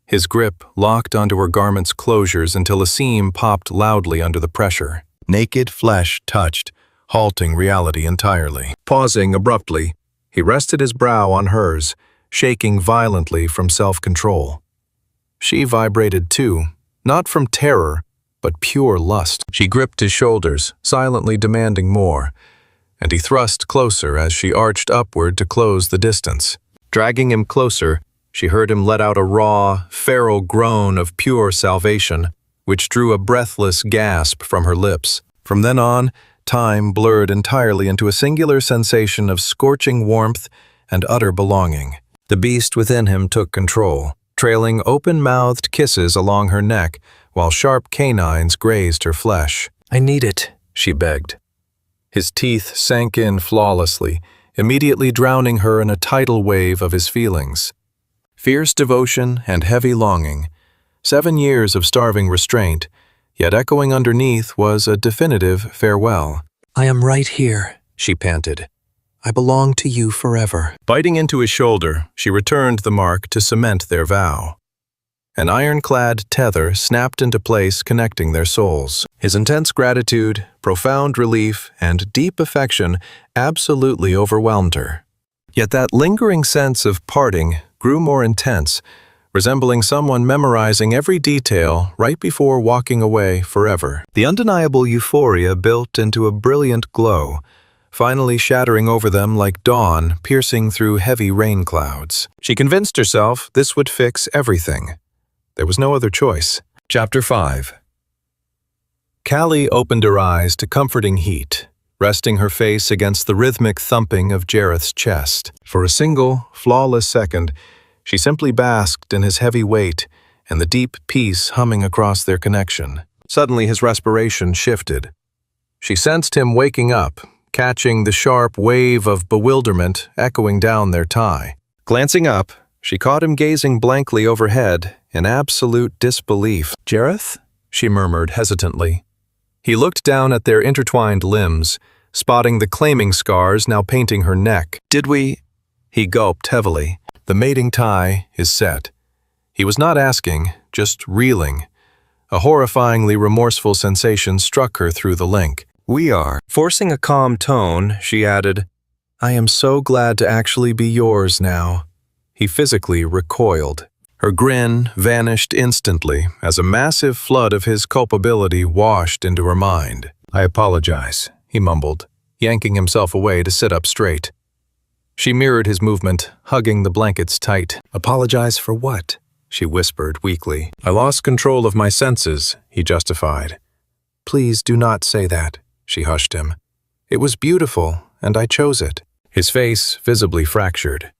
His grip locked onto her garment's closures until a seam popped loudly under the pressure. Naked flesh touched, halting reality entirely. Pausing abruptly, he rested his brow on hers, shaking violently from self-control. She vibrated too, not from terror, but pure lust. She gripped his shoulders, silently demanding more, and he thrust closer as she arched upward to close the distance. Dragging him closer, she heard him let out a raw, feral groan of pure salvation, which drew a breathless gasp from her lips. From then on, time blurred entirely into a singular sensation of scorching warmth and utter belonging. The beast within him took control, trailing open-mouthed kisses along her neck while sharp canines grazed her flesh. "I need it," she begged. His teeth sank in flawlessly, immediately drowning her in a tidal wave of his feelings. Fierce devotion and heavy longing. 7 years of starving restraint, yet echoing underneath was a definitive farewell. "I am right here," she panted. "I belong to you forever." Biting into his shoulder, she returned the mark to cement their vow. An ironclad tether snapped into place, connecting their souls. His intense gratitude, profound relief, and deep affection absolutely overwhelmed her. Yet that lingering sense of parting grew more intense, resembling someone memorizing every detail right before walking away forever. The undeniable euphoria built into a brilliant glow, finally shattering over them like dawn piercing through heavy rain clouds. She convinced herself this would fix everything. There was no other choice. Chapter 5. Callie opened her eyes to comforting heat, resting her face against the rhythmic thumping of Jareth's chest. For a single, flawless second, she simply basked in his heavy weight and the deep peace humming across their connection. Suddenly his respiration shifted. She sensed him waking up, catching the sharp wave of bewilderment echoing down their tie. Glancing up, she caught him gazing blankly overhead in absolute disbelief. "Jareth?" she murmured hesitantly. He looked down at their intertwined limbs, spotting the claiming scars now painting her neck. "Did we?" He gulped heavily. The mating tie is set. He was not asking, just reeling. A horrifyingly remorseful sensation struck her through the link. "We are." Forcing a calm tone, she added, "I am so glad to actually be yours now." He physically recoiled. Her grin vanished instantly as a massive flood of his culpability washed into her mind. "I apologize," he mumbled, yanking himself away to sit up straight. She mirrored his movement, hugging the blankets tight. "Apologize for what?" she whispered weakly. "I lost control of my senses," he justified. "Please do not say that," she hushed him. "It was beautiful, and I chose it." His face visibly fractured.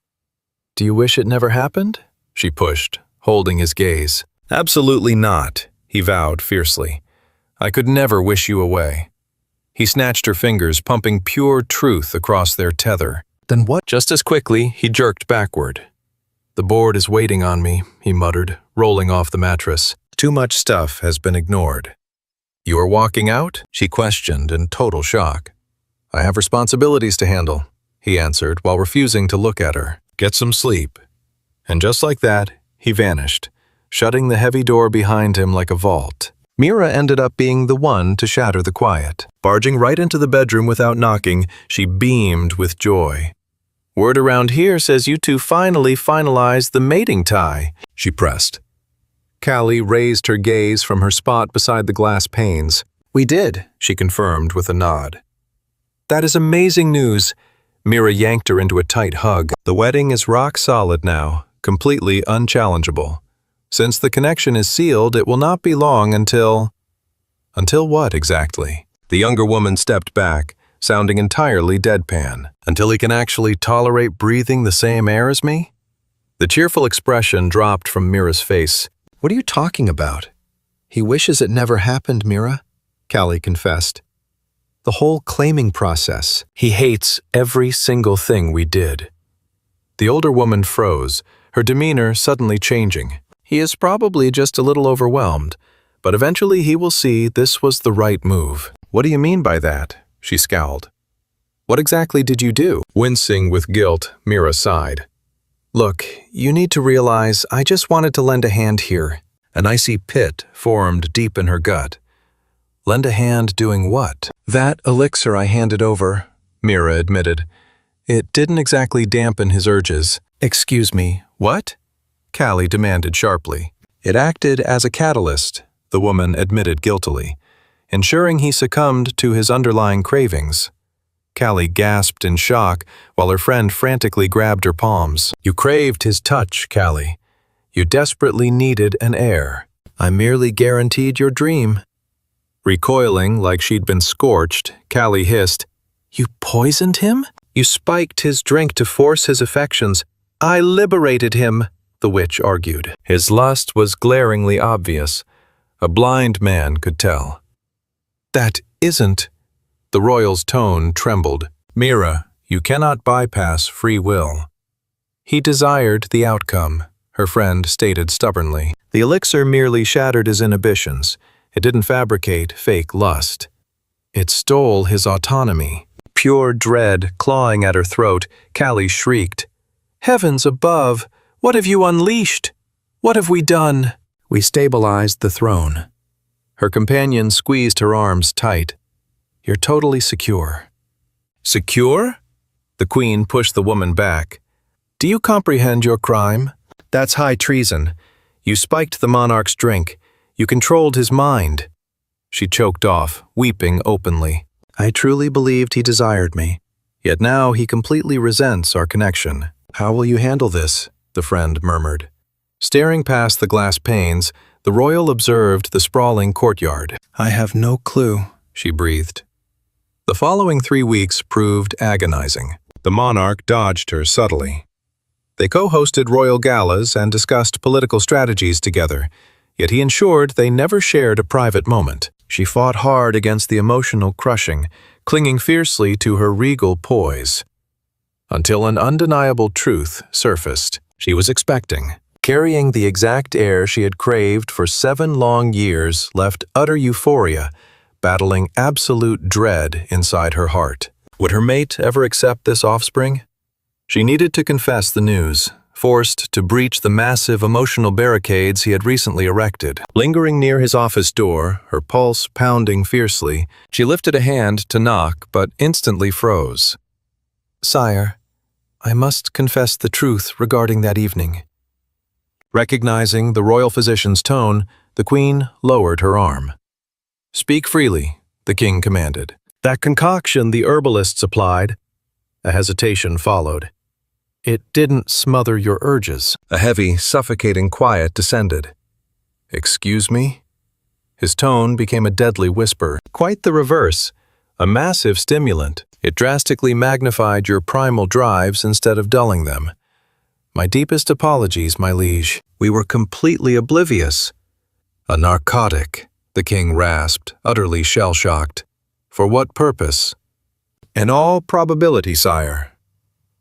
"Do you wish it never happened?" she pushed, holding his gaze. "Absolutely not," he vowed fiercely. "I could never wish you away." He snatched her fingers, pumping pure truth across their tether. "Then what?" Just as quickly, he jerked backward. "The board is waiting on me," he muttered, rolling off the mattress. "Too much stuff has been ignored." "You are walking out?" she questioned in total shock. "I have responsibilities to handle," he answered while refusing to look at her. "Get some sleep." And just like that, he vanished, shutting the heavy door behind him like a vault. Mira ended up being the one to shatter the quiet. Barging right into the bedroom without knocking, she beamed with joy. "Word around here says you two finally finalized the mating tie," she pressed. Callie raised her gaze from her spot beside the glass panes. "We did," she confirmed with a nod. "That is amazing news." Mira yanked her into a tight hug. "The wedding is rock solid now, completely unchallengeable. Since the connection is sealed, it will not be long until..." "Until what exactly?" The younger woman stepped back, sounding entirely deadpan. "Until he can actually tolerate breathing the same air as me?" The cheerful expression dropped from Mira's face. "What are you talking about?" "He wishes it never happened, Mira," Callie confessed. "The whole claiming process. He hates every single thing we did." The older woman froze, her demeanor suddenly changing. He is probably just a little overwhelmed, but eventually he will see this was the right move. What do you mean by that? She scowled. What exactly did you do? Wincing with guilt, Mira sighed. Look, you need to realize I just wanted to lend a hand here. An icy pit formed deep in her gut. Lend a hand doing what? That elixir I handed over, Mira admitted. It didn't exactly dampen his urges. Excuse me, what? Callie demanded sharply. It acted as a catalyst, the woman admitted guiltily, ensuring he succumbed to his underlying cravings. Callie gasped in shock while her friend frantically grabbed her palms. You craved his touch, Callie. You desperately needed an heir. I merely guaranteed your dream. Recoiling like she'd been scorched, Callie hissed, You poisoned him? You spiked his drink to force his affections. I liberated him, the witch argued. His lust was glaringly obvious. A blind man could tell. That isn't. The royal's tone trembled. Mira, you cannot bypass free will. He desired the outcome, her friend stated stubbornly. The elixir merely shattered his inhibitions. It didn't fabricate fake lust. It stole his autonomy. Pure dread clawing at her throat, Callie shrieked. Heavens above! What have you unleashed? What have we done? We stabilized the throne. Her companion squeezed her arms tight. You're totally secure. Secure? The queen pushed the woman back. Do you comprehend your crime? That's high treason. You spiked the monarch's drink. You controlled his mind. She choked off, weeping openly. I truly believed he desired me. Yet now he completely resents our connection. How will you handle this? The friend murmured. Staring past the glass panes, the royal observed the sprawling courtyard. I have no clue, she breathed. The following 3 weeks proved agonizing. The monarch dodged her subtly. They co-hosted royal galas and discussed political strategies together, yet he ensured they never shared a private moment. She fought hard against the emotional crushing, clinging fiercely to her regal poise. Until an undeniable truth surfaced. She was expecting. Carrying the exact heir she had craved for 7 long years left utter euphoria, battling absolute dread inside her heart. Would her mate ever accept this offspring? She needed to confess the news, forced to breach the massive emotional barricades he had recently erected. Lingering near his office door, her pulse pounding fiercely, she lifted a hand to knock but instantly froze. Sire, I must confess the truth regarding that evening. Recognizing the royal physician's tone, the queen lowered her arm. Speak freely, the king commanded. That concoction the herbalists applied. A hesitation followed. It didn't smother your urges. A heavy, suffocating quiet descended. Excuse me? His tone became a deadly whisper. Quite the reverse. A massive stimulant. It drastically magnified your primal drives instead of dulling them. My deepest apologies, my liege. We were completely oblivious. A narcotic, the king rasped, utterly shell-shocked. For what purpose? In all probability, sire.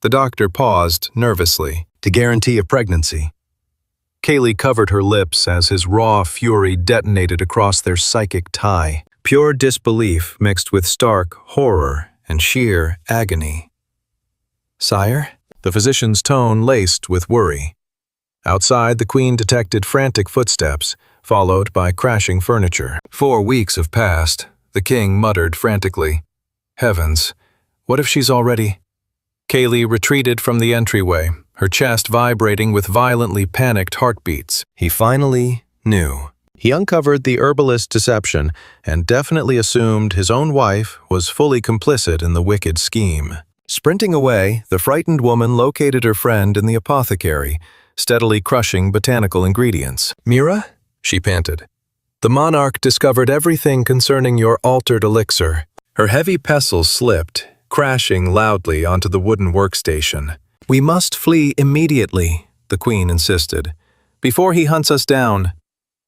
The doctor paused nervously. To guarantee a pregnancy. Kaylee covered her lips as his raw fury detonated across their psychic tie. Pure disbelief mixed with stark horror and sheer agony. Sire? The physician's tone laced with worry. Outside, the queen detected frantic footsteps, followed by crashing furniture. 4 weeks have passed, the king muttered frantically. Heavens, what if she's already... Kaylee retreated from the entryway, her chest vibrating with violently panicked heartbeats. He finally knew. He uncovered the herbalist's deception and definitely assumed his own wife was fully complicit in the wicked scheme. Sprinting away, the frightened woman located her friend in the apothecary, steadily crushing botanical ingredients. Mira? She panted. The monarch discovered everything concerning your altered elixir. Her heavy pestle slipped, crashing loudly onto the wooden workstation. We must flee immediately, the queen insisted. Before he hunts us down.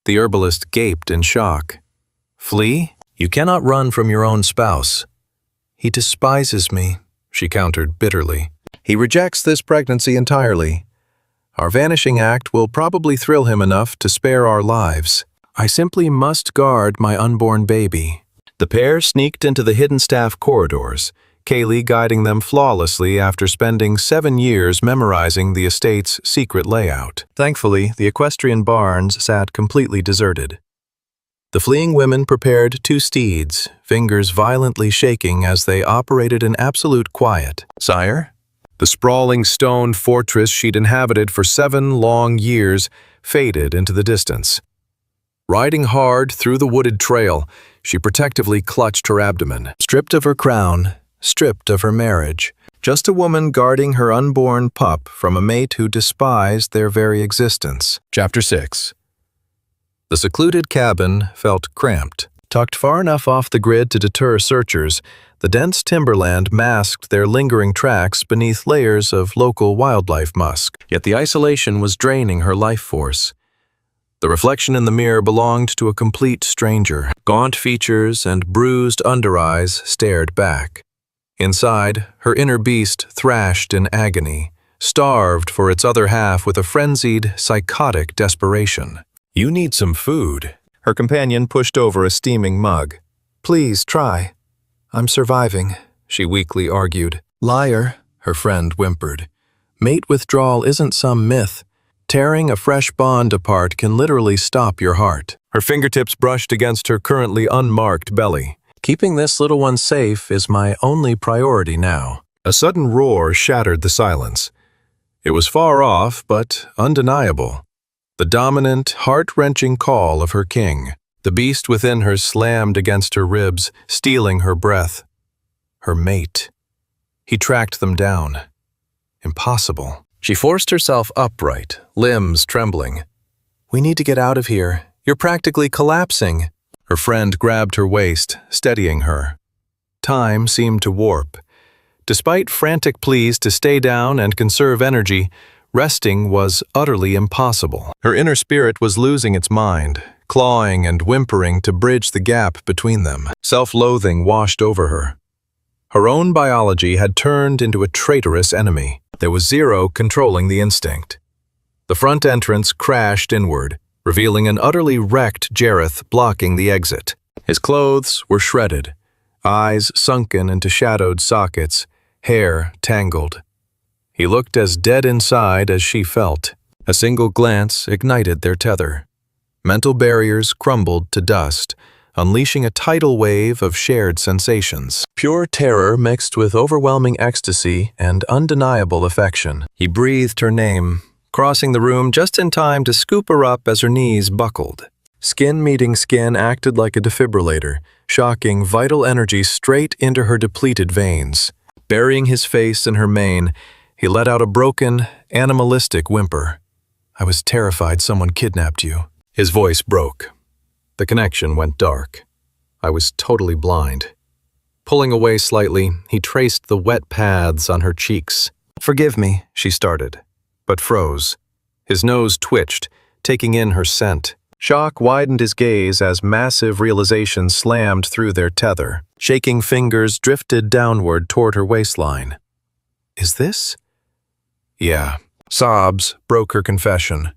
The herbalist gaped in shock. Flee? You cannot run from your own spouse. He despises me, she countered bitterly. He rejects this pregnancy entirely. Our vanishing act will probably thrill him enough to spare our lives. I simply must guard my unborn baby. The pair sneaked into the hidden staff corridors, Kaylee guiding them flawlessly after spending 7 years memorizing the estate's secret layout. Thankfully, the equestrian barns sat completely deserted. The fleeing women prepared 2 steeds, fingers violently shaking as they operated in absolute quiet. "Sire?" The sprawling stone fortress she'd inhabited for 7 long years faded into the distance. Riding hard through the wooded trail, she protectively clutched her abdomen. Stripped of her crown, stripped of her marriage, just a woman guarding her unborn pup from a mate who despised their very existence. Chapter 6. The secluded cabin felt cramped. Tucked far enough off the grid to deter searchers, the dense timberland masked their lingering tracks beneath layers of local wildlife musk. Yet the isolation was draining her life force. The reflection in the mirror belonged to a complete stranger. Gaunt features and bruised under-eyes stared back. Inside, her inner beast thrashed in agony, starved for its other half with a frenzied, psychotic desperation. "You need some food." Her companion pushed over a steaming mug. "Please, try. I'm surviving," she weakly argued. "Liar," her friend whimpered. "Mate withdrawal isn't some myth. Tearing a fresh bond apart can literally stop your heart." Her fingertips brushed against her currently unmarked belly. "Keeping this little one safe is my only priority now." A sudden roar shattered the silence. It was far off, but undeniable. The dominant, heart-wrenching call of her king. The beast within her slammed against her ribs, stealing her breath. Her mate. He tracked them down. Impossible. She forced herself upright, limbs trembling. "We need to get out of here. You're practically collapsing." Her friend grabbed her waist, steadying her. Time seemed to warp. Despite frantic pleas to stay down and conserve energy, resting was utterly impossible. Her inner spirit was losing its mind, clawing and whimpering to bridge the gap between them. Self-loathing washed over her. Her own biology had turned into a traitorous enemy. There was zero controlling the instinct. The front entrance crashed inward, revealing an utterly wrecked Jareth blocking the exit. His clothes were shredded, eyes sunken into shadowed sockets, hair tangled. He looked as dead inside as she felt. A single glance ignited their tether. Mental barriers crumbled to dust, unleashing a tidal wave of shared sensations. Pure terror mixed with overwhelming ecstasy and undeniable affection. He breathed her name, crossing the room just in time to scoop her up as her knees buckled. Skin meeting skin acted like a defibrillator, shocking vital energy straight into her depleted veins. Burying his face in her mane, he let out a broken, animalistic whimper. "I was terrified someone kidnapped you." His voice broke. The connection went dark. I was totally blind. Pulling away slightly, he traced the wet paths on her cheeks. "Forgive me," she started, but froze. His nose twitched, taking in her scent. Shock widened his gaze as massive realization slammed through their tether. Shaking fingers drifted downward toward her waistline. "Is this?" "Yeah." Sobs broke her confession.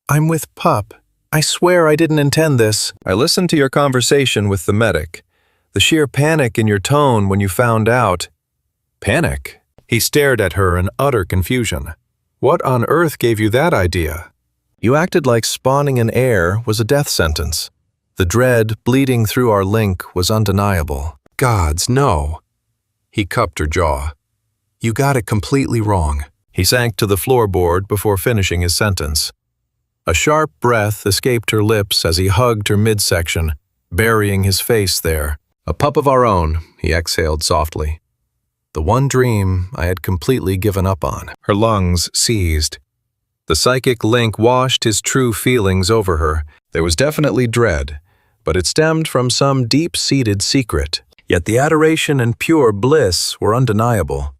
"I'm with Pup. I swear I didn't intend this." "I listened to your conversation with the medic. The sheer panic in your tone when you found out." "Panic?" He stared at her in utter confusion. "What on earth gave you that idea?" "You acted like spawning an heir was a death sentence. The dread bleeding through our link was undeniable." "Gods, no." He cupped her jaw. "You got it completely wrong." He sank to the floorboard before finishing his sentence. A sharp breath escaped her lips as he hugged her midsection, burying his face there. "A pup of our own," he exhaled softly. The one dream I had completely given up on. Her lungs seized. The psychic link washed his true feelings over her. There was definitely dread, but it stemmed from some deep-seated secret. Yet the adoration and pure bliss were undeniable.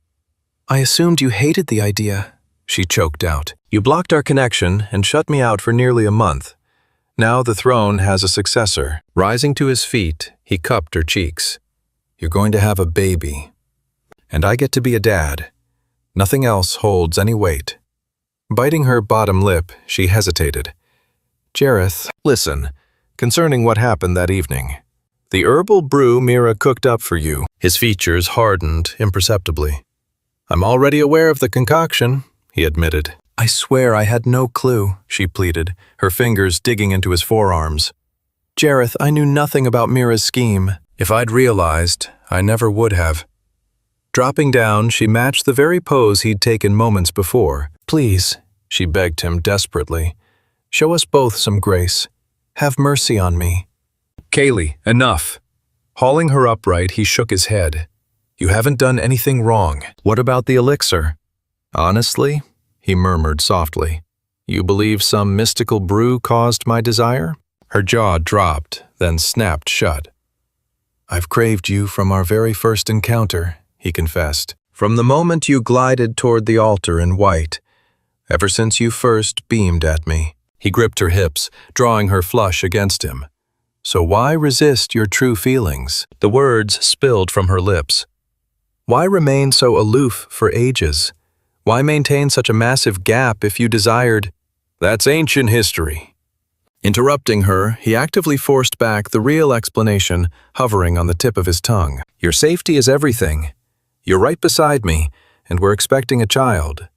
"I assumed you hated the idea," she choked out. "You blocked our connection and shut me out for nearly a month. Now the throne has a successor." Rising to his feet, he cupped her cheeks. "You're going to have a baby. And I get to be a dad. Nothing else holds any weight. Biting her bottom lip, she hesitated. Jareth, listen, concerning what happened that evening. The herbal brew Mira cooked up for you. His features hardened imperceptibly. I'm already aware of the concoction, he admitted. I swear I had no clue, she pleaded, her fingers digging into his forearms. Jareth, I knew nothing about Mira's scheme. If I'd realized, I never would have. Dropping down, she matched the very pose he'd taken moments before. Please, she begged him desperately. Show us both some grace. Have mercy on me. Kaylee, enough. Hauling her upright, he shook his head. You haven't done anything wrong. What about the elixir? Honestly, he murmured softly, you believe some mystical brew caused my desire? Her jaw dropped, then snapped shut. I've craved you from our very first encounter, he confessed. From the moment you glided toward the altar in white, ever since you first beamed at me. He gripped her hips, drawing her flush against him. So why resist your true feelings? The words spilled from her lips. Why remain so aloof for ages? Why maintain such a massive gap if you desired? That's ancient history. Interrupting her, he actively forced back the real explanation hovering on the tip of his tongue. Your safety is everything. You're right beside me, and we're expecting a child.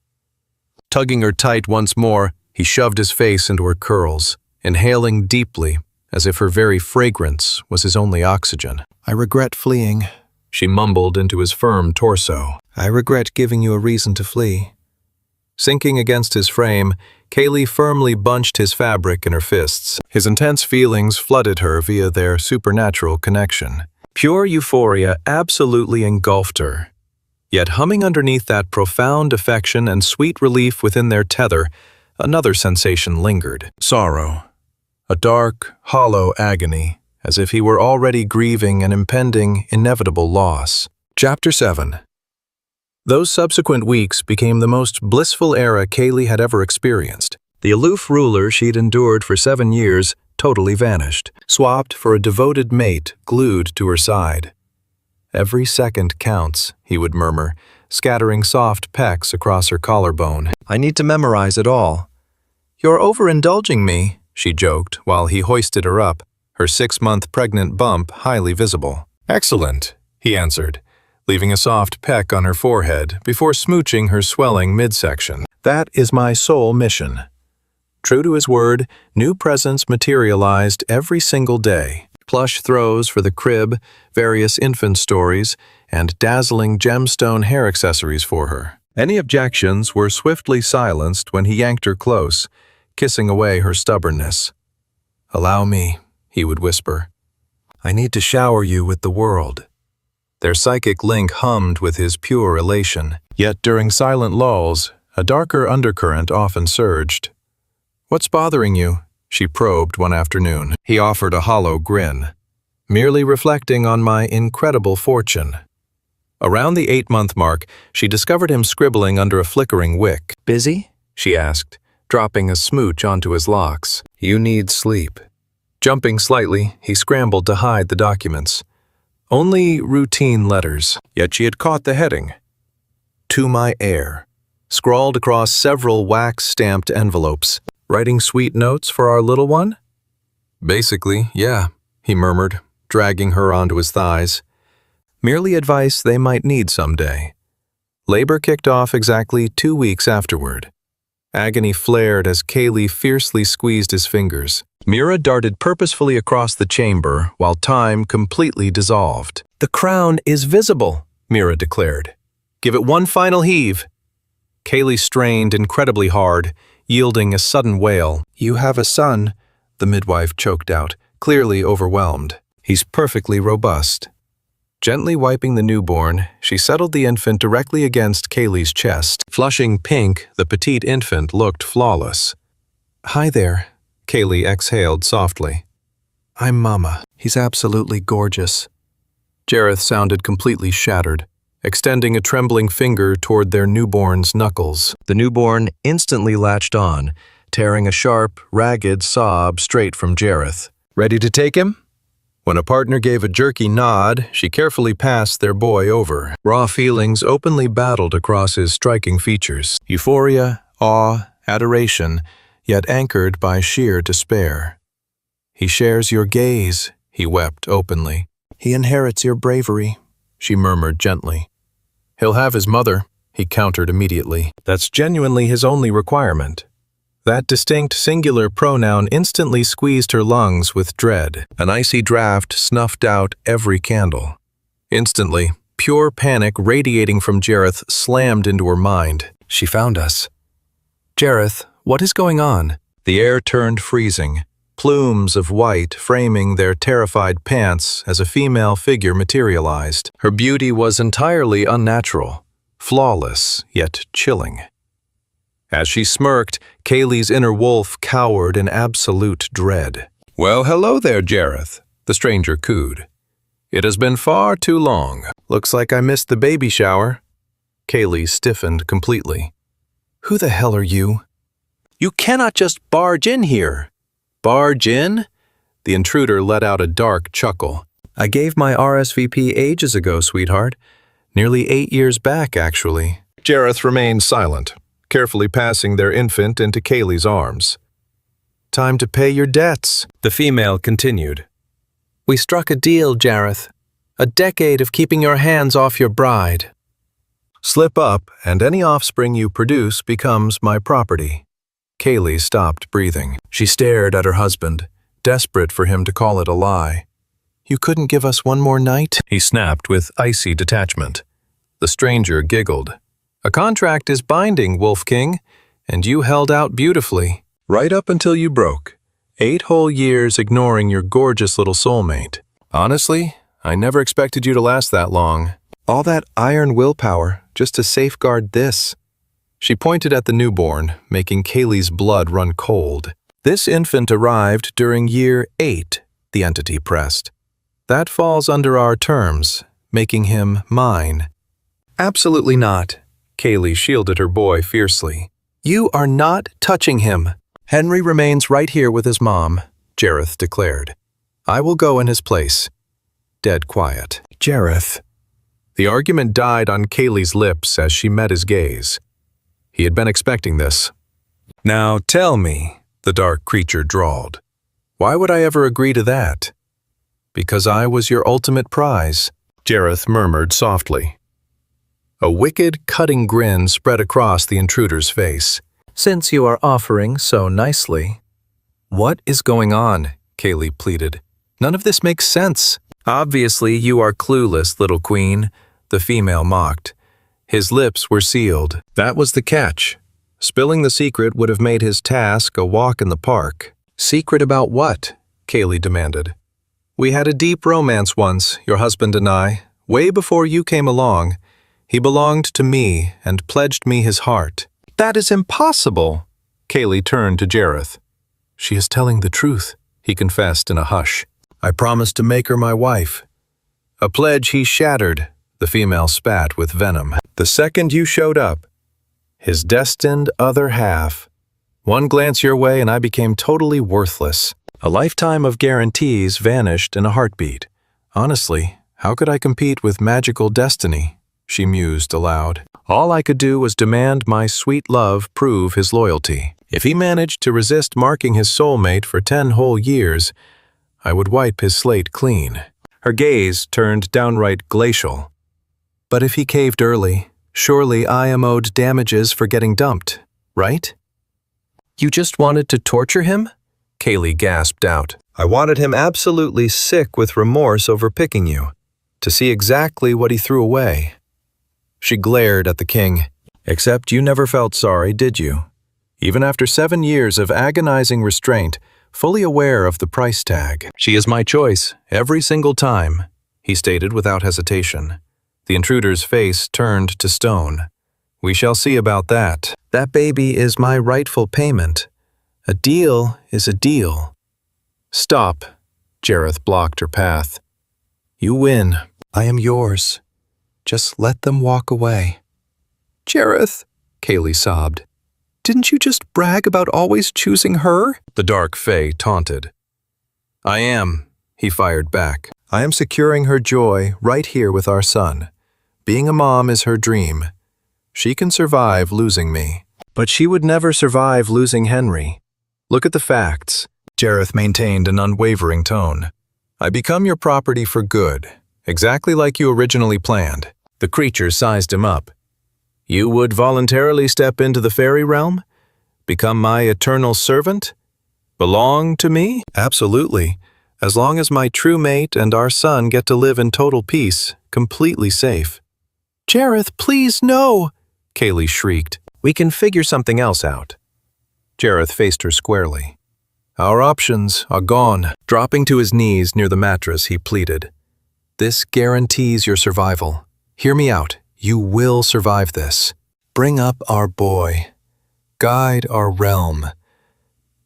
Tugging her tight once more, he shoved his face into her curls, inhaling deeply, as if her very fragrance was his only oxygen. I regret fleeing, she mumbled into his firm torso. I regret giving you a reason to flee. Sinking against his frame, Kaylee firmly bunched his fabric in her fists. His intense feelings flooded her via their supernatural connection. Pure euphoria absolutely engulfed her. Yet humming underneath that profound affection and sweet relief within their tether, another sensation lingered. Sorrow. A dark, hollow agony, as if he were already grieving an impending, inevitable loss. Chapter 7. Those subsequent weeks became the most blissful era Kaylee had ever experienced. The aloof ruler she'd endured for 7 years totally vanished, swapped for a devoted mate glued to her side. Every second counts, he would murmur, scattering soft pecks across her collarbone. I need to memorize it all. You're overindulging me, she joked while he hoisted her up, her 6-month pregnant bump highly visible. Excellent, he answered, leaving a soft peck on her forehead before smooching her swelling midsection. That is my sole mission. True to his word, new presents materialized every single day. Plush throws for the crib, various infant stories, and dazzling gemstone hair accessories for her. Any objections were swiftly silenced when he yanked her close, kissing away her stubbornness. Allow me, he would whisper. I need to shower you with the world. Their psychic link hummed with his pure elation, yet during silent lulls, a darker undercurrent often surged. What's bothering you? She probed one afternoon. He offered a hollow grin. Merely reflecting on my incredible fortune. Around the 8-month mark, she discovered him scribbling under a flickering wick. Busy? She asked, dropping a smooch onto his locks. You need sleep. Jumping slightly, he scrambled to hide the documents. Only routine letters, yet she had caught the heading. To my heir, scrawled across several wax-stamped envelopes. Writing sweet notes for our little one? Basically, yeah, he murmured, dragging her onto his thighs. Merely advice they might need someday. Labor kicked off exactly 2 weeks afterward. Agony flared as Kaylee fiercely squeezed his fingers. Mira darted purposefully across the chamber while time completely dissolved. The crown is visible, Mira declared. Give it one final heave. Kaylee strained incredibly hard, yielding a sudden wail. You have a son, the midwife choked out, clearly overwhelmed. He's perfectly robust. Gently wiping the newborn, she settled the infant directly against Kaylee's chest. Flushing pink, the petite infant looked flawless. Hi there, Kaylee exhaled softly. I'm Mama. He's absolutely gorgeous. Jareth sounded completely shattered, extending a trembling finger toward their newborn's knuckles. The newborn instantly latched on, tearing a sharp, ragged sob straight from Jareth. Ready to take him? When a partner gave a jerky nod, she carefully passed their boy over. Raw feelings openly battled across his striking features. Euphoria, awe, adoration, yet anchored by sheer despair. "He shares your gaze," he wept openly. "He inherits your bravery," she murmured gently. "He'll have his mother," he countered immediately. "That's genuinely his only requirement." That distinct singular pronoun instantly squeezed her lungs with dread. An icy draft snuffed out every candle. Instantly, pure panic radiating from Jareth slammed into her mind. "She found us." "Jareth, what is going on?" The air turned freezing, plumes of white framing their terrified pants as a female figure materialized. Her beauty was entirely unnatural, flawless yet chilling. As she smirked, Kaylee's inner wolf cowered in absolute dread. "Well, hello there, Jareth," the stranger cooed. "It has been far too long. Looks like I missed the baby shower." Kaylee stiffened completely. "Who the hell are you?" "You cannot just barge in here." "Barge in?" The intruder let out a dark chuckle. "I gave my RSVP ages ago, sweetheart. Nearly 8 years back, actually." Jareth remained silent, carefully passing their infant into Kaylee's arms. "Time to pay your debts," the female continued. "We struck a deal, Jareth. A decade of keeping your hands off your bride. Slip up, and any offspring you produce becomes my property." Kaylee stopped breathing. She stared at her husband, desperate for him to call it a lie. "You couldn't give us one more night?" he snapped with icy detachment. The stranger giggled. "A contract is binding, Wolf King, and you held out beautifully. Right up until you broke. 8 whole years ignoring your gorgeous little soulmate. Honestly, I never expected you to last that long. All that iron willpower just to safeguard this." She pointed at the newborn, making Kaylee's blood run cold. "This infant arrived during year 8, the entity pressed. That falls under our terms, making him mine." "Absolutely not." Kaylee shielded her boy fiercely. "You are not touching him. Henry remains right here with his mom," Jareth declared. "I will go in his place." Dead quiet. "Jareth." The argument died on Kaylee's lips as she met his gaze. He had been expecting this. "Now tell me," the dark creature drawled. "Why would I ever agree to that?" "Because I was your ultimate prize," Jareth murmured softly. A wicked, cutting grin spread across the intruder's face. "Since you are offering so nicely." "What is going on?" Kaylee pleaded. "None of this makes sense." "Obviously you are clueless, little queen," the female mocked. His lips were sealed. That was the catch. Spilling the secret would have made his task a walk in the park. "Secret about what?" Kaylee demanded. "We had a deep romance once, your husband and I, way before you came along. He belonged to me and pledged me his heart." "That is impossible!" Kaylee turned to Jareth. "She is telling the truth," he confessed in a hush. "I promised to make her my wife." "A pledge he shattered," the female spat with venom. "The second you showed up. His destined other half. One glance your way and I became totally worthless. A lifetime of guarantees vanished in a heartbeat. Honestly, how could I compete with magical destiny?" She mused aloud. "All I could do was demand my sweet love prove his loyalty. If he managed to resist marking his soulmate for 10 whole years, I would wipe his slate clean." Her gaze turned downright glacial. "But if he caved early, surely I am owed damages for getting dumped, right?" "You just wanted to torture him?" Kaylee gasped out. "I wanted him absolutely sick with remorse over picking you, to see exactly what he threw away." She glared at the king. "Except you never felt sorry, did you? Even after 7 years of agonizing restraint, fully aware of the price tag." "She is my choice, every single time," he stated without hesitation. The intruder's face turned to stone. "We shall see about that. That baby is my rightful payment. A deal is a deal." "Stop," Jareth blocked her path. "You win. I am yours. Just let them walk away." "Jareth," Kaylee sobbed. "Didn't you just brag about always choosing her?" The dark fae taunted. "I am, he fired back. I am securing her joy right here with our son. Being a mom is her dream. She can survive losing me. But she would never survive losing Henry. Look at the facts. Jareth maintained an unwavering tone. I become your property for good, exactly like you originally planned. The creature sized him up. You would voluntarily step into the fairy realm? Become my eternal servant? Belong to me? Absolutely. As long as my true mate and our son get to live in total peace, completely safe. Jareth, please no! Kaylee shrieked. We can figure something else out. Jareth faced her squarely. Our options are gone. Dropping to his knees near the mattress, he pleaded. This guarantees your survival. Hear me out. You will survive this. Bring up our boy. Guide our realm.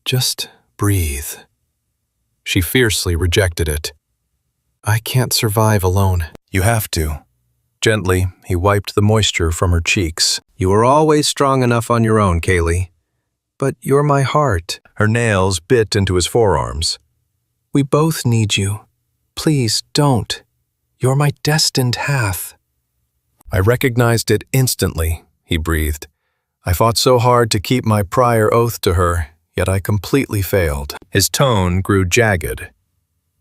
Just breathe. She fiercely rejected it. I can't survive alone. You have to. Gently, he wiped the moisture from her cheeks. You are always strong enough on your own, Kaylee. But you're my heart. Her nails bit into his forearms. We both need you. Please don't. You're my destined half. I recognized it instantly, he breathed. I fought so hard to keep my prior oath to her, yet I completely failed. His tone grew jagged.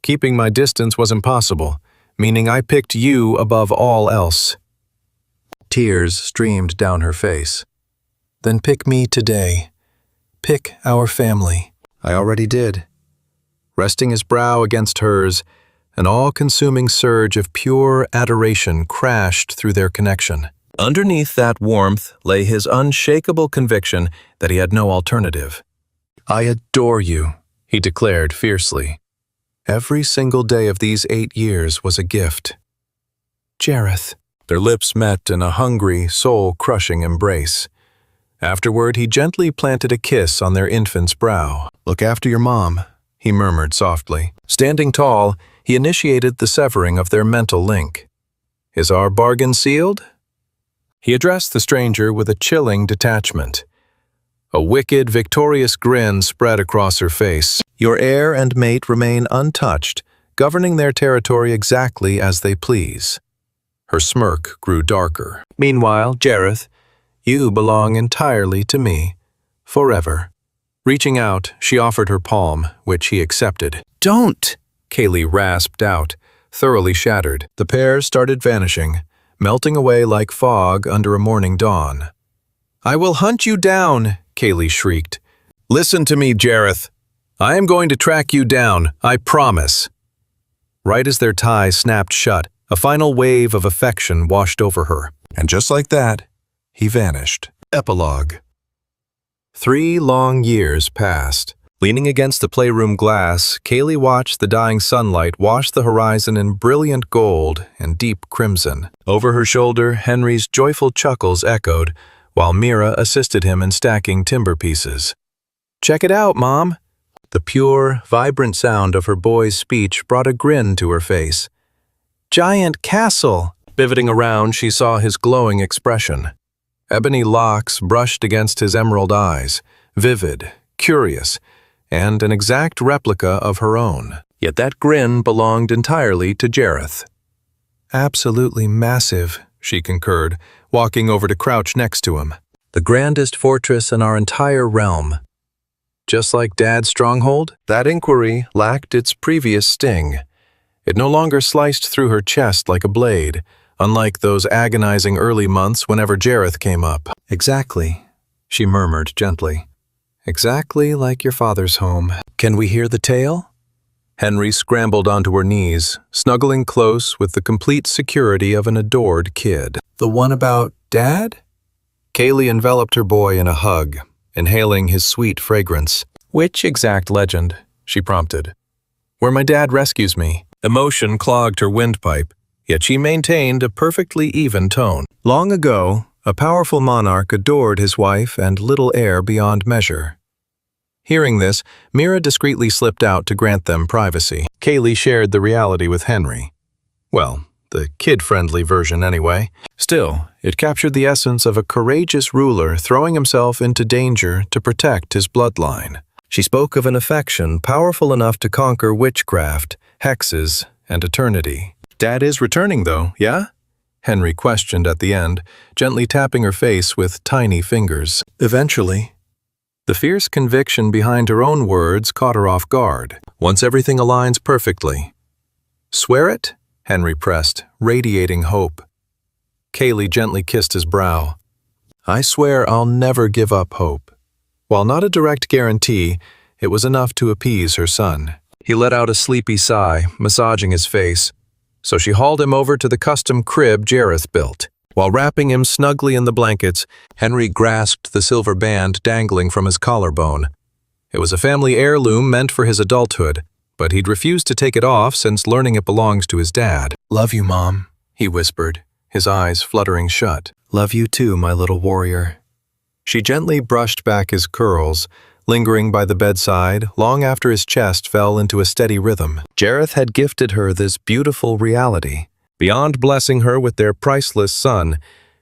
Keeping my distance was impossible, meaning I picked you above all else. Tears streamed down her face. Then pick me today. Pick our family. I already did. Resting his brow against hers, an all-consuming surge of pure adoration crashed through their connection. Underneath that warmth lay his unshakable conviction that he had no alternative. I adore you, he declared fiercely. Every single day of these 8 years was a gift. Jareth. Their lips met in a hungry, soul-crushing embrace. Afterward, he gently planted a kiss on their infant's brow. Look after your mom, he murmured softly. Standing tall, he initiated the severing of their mental link. Is our bargain sealed? He addressed the stranger with a chilling detachment. A wicked, victorious grin spread across her face. Your heir and mate remain untouched, governing their territory exactly as they please. Her smirk grew darker. Meanwhile, Jareth, you belong entirely to me, forever. Reaching out, she offered her palm, which he accepted. Don't! Kaylee rasped out, thoroughly shattered. The pair started vanishing, melting away like fog under a morning dawn. I will hunt you down, Kaylee shrieked. Listen to me, Jareth. I am going to track you down, I promise. Right as their tie snapped shut, a final wave of affection washed over her. And just like that, he vanished. Epilogue. 3 long years passed. Leaning against the playroom glass, Kaylee watched the dying sunlight wash the horizon in brilliant gold and deep crimson. Over her shoulder, Henry's joyful chuckles echoed, while Mira assisted him in stacking timber pieces. Check it out, Mom! The pure, vibrant sound of her boy's speech brought a grin to her face. Giant castle! Pivoting around, she saw his glowing expression. Ebony locks brushed against his emerald eyes, vivid, curious, and an exact replica of her own. Yet that grin belonged entirely to Jareth. Absolutely massive, she concurred, walking over to crouch next to him. The grandest fortress in our entire realm. Just like Dad's stronghold, that inquiry lacked its previous sting. It no longer sliced through her chest like a blade, unlike those agonizing early months whenever Jareth came up. Exactly, she murmured gently. Exactly like your father's home. Can we hear the tale? Henry scrambled onto her knees, snuggling close with the complete security of an adored kid. The one about Dad? Kaylee enveloped her boy in a hug, inhaling his sweet fragrance. Which exact legend? She prompted. Where my dad rescues me. Emotion clogged her windpipe, yet she maintained a perfectly even tone. Long ago, a powerful monarch adored his wife and little heir beyond measure. Hearing this, Mira discreetly slipped out to grant them privacy. Kaylee shared the reality with Henry. Well, the kid-friendly version anyway. Still, it captured the essence of a courageous ruler throwing himself into danger to protect his bloodline. She spoke of an affection powerful enough to conquer witchcraft hexes, and eternity. "Dad is returning, though, yeah?" Henry questioned at the end, gently tapping her face with tiny fingers. "Eventually." The fierce conviction behind her own words caught her off guard. "Once everything aligns perfectly." "Swear it?" Henry pressed, radiating hope. Kaylee gently kissed his brow. "I swear I'll never give up hope." While not a direct guarantee, it was enough to appease her son. He let out a sleepy sigh, massaging his face, so she hauled him over to the custom crib Jareth built. While wrapping him snugly in the blankets, Henry grasped the silver band dangling from his collarbone. It was a family heirloom meant for his adulthood, but he'd refused to take it off since learning it belongs to his dad. "Love you, Mom," he whispered, his eyes fluttering shut. "Love you too, my little warrior." She gently brushed back his curls, lingering by the bedside long after his chest fell into a steady rhythm. Jareth had gifted her this beautiful reality. Beyond blessing her with their priceless son,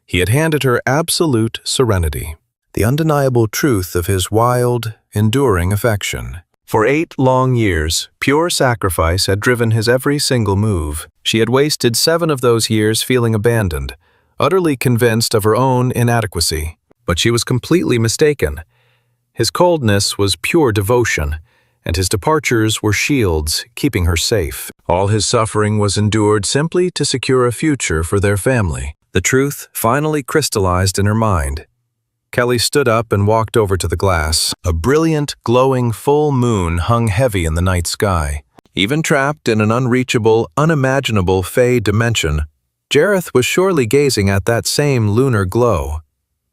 he had handed her absolute serenity, the undeniable truth of his wild, enduring affection. For 8 long years, pure sacrifice had driven his every single move. She had wasted 7 of those years feeling abandoned, utterly convinced of her own inadequacy. But she was completely mistaken. His coldness was pure devotion, and his departures were shields keeping her safe. All his suffering was endured simply to secure a future for their family. The truth finally crystallized in her mind. Kelly stood up and walked over to the glass. A brilliant, glowing full moon hung heavy in the night sky. Even trapped in an unreachable, unimaginable fey dimension, Jareth was surely gazing at that same lunar glow.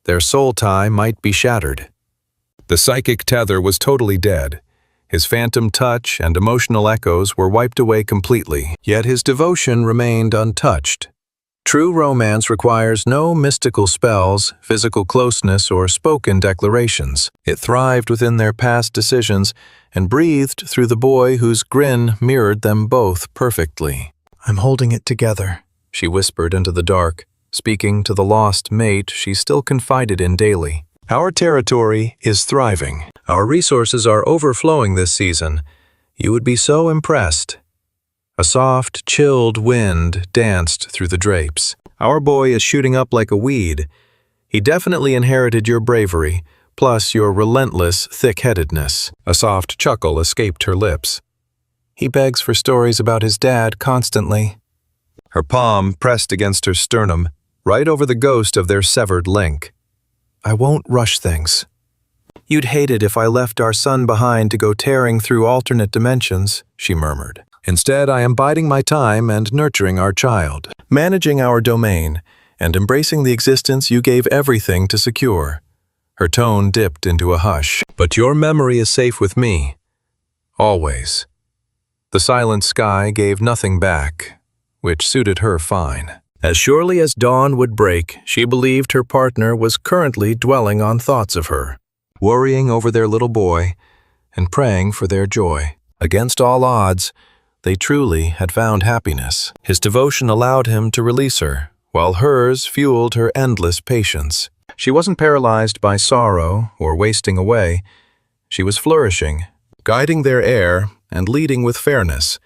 Their soul tie might be shattered. The psychic tether was totally dead. His phantom touch and emotional echoes were wiped away completely, yet his devotion remained untouched. True romance requires no mystical spells, physical closeness, or spoken declarations. It thrived within their past decisions and breathed through the boy whose grin mirrored them both perfectly. "I'm holding it together," she whispered into the dark, speaking to the lost mate she still confided in daily. "Our territory is thriving. Our resources are overflowing this season. You would be so impressed." A soft, chilled wind danced through the drapes. "Our boy is shooting up like a weed. He definitely inherited your bravery, plus your relentless thick-headedness." A soft chuckle escaped her lips. "He begs for stories about his dad constantly." Her palm pressed against her sternum, right over the ghost of their severed link. "I won't rush things. You'd hate it if I left our son behind to go tearing through alternate dimensions," she murmured. "Instead, I am biding my time and nurturing our child, managing our domain, and embracing the existence you gave everything to secure." Her tone dipped into a hush. "But your memory is safe with me. Always." The silent sky gave nothing back, which suited her fine. As surely as dawn would break, she believed her partner was currently dwelling on thoughts of her, worrying over their little boy, and praying for their joy. Against all odds, they truly had found happiness. His devotion allowed him to release her, while hers fueled her endless patience. She wasn't paralyzed by sorrow or wasting away. She was flourishing, guiding their heir and leading with fairness,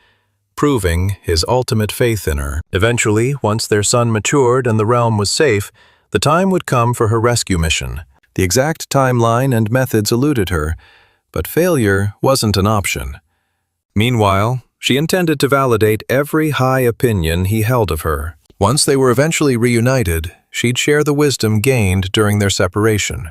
proving his ultimate faith in her. Eventually, once their son matured and the realm was safe, the time would come for her rescue mission. The exact timeline and methods eluded her, but failure wasn't an option. Meanwhile, she intended to validate every high opinion he held of her. Once they were eventually reunited, she'd share the wisdom gained during their separation.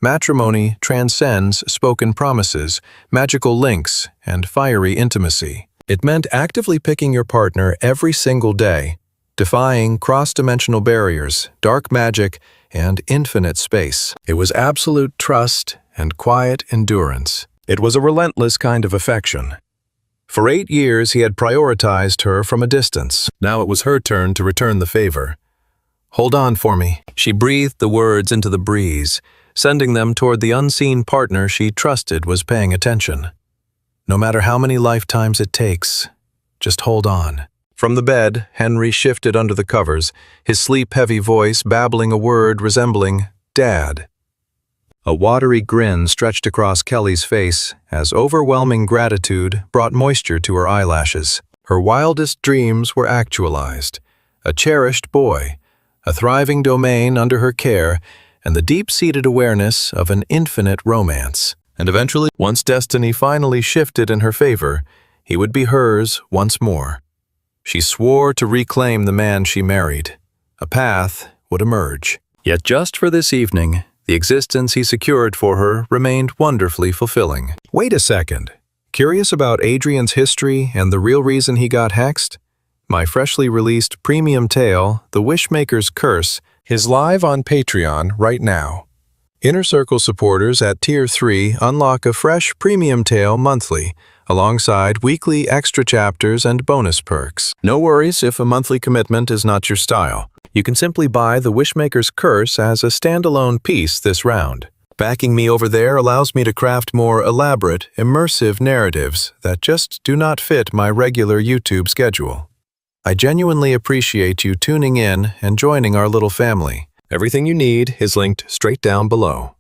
Matrimony transcends spoken promises, magical links, and fiery intimacy. It meant actively picking your partner every single day, defying cross-dimensional barriers, dark magic, and infinite space. It was absolute trust and quiet endurance. It was a relentless kind of affection. For 8 years, he had prioritized her from a distance. Now it was her turn to return the favor. "Hold on for me." She breathed the words into the breeze, sending them toward the unseen partner she trusted was paying attention. "No matter how many lifetimes it takes, just hold on." From the bed, Henry shifted under the covers, his sleep-heavy voice babbling a word resembling "Dad." A watery grin stretched across Kelly's face as overwhelming gratitude brought moisture to her eyelashes. Her wildest dreams were actualized. A cherished boy, a thriving domain under her care, and the deep-seated awareness of an infinite romance. And eventually, once destiny finally shifted in her favor, he would be hers once more. She swore to reclaim the man she married. A path would emerge. Yet just for this evening, the existence he secured for her remained wonderfully fulfilling. Wait a second. Curious about Adrian's history and the real reason he got hexed? My freshly released premium tale, The Wishmaker's Curse, is live on Patreon right now. Inner Circle supporters at Tier 3 unlock a fresh premium tale monthly, alongside weekly extra chapters and bonus perks. No worries if a monthly commitment is not your style. You can simply buy The Wishmaker's Curse as a standalone piece this round. Backing me over there allows me to craft more elaborate, immersive narratives that just do not fit my regular YouTube schedule. I genuinely appreciate you tuning in and joining our little family. Everything you need is linked straight down below.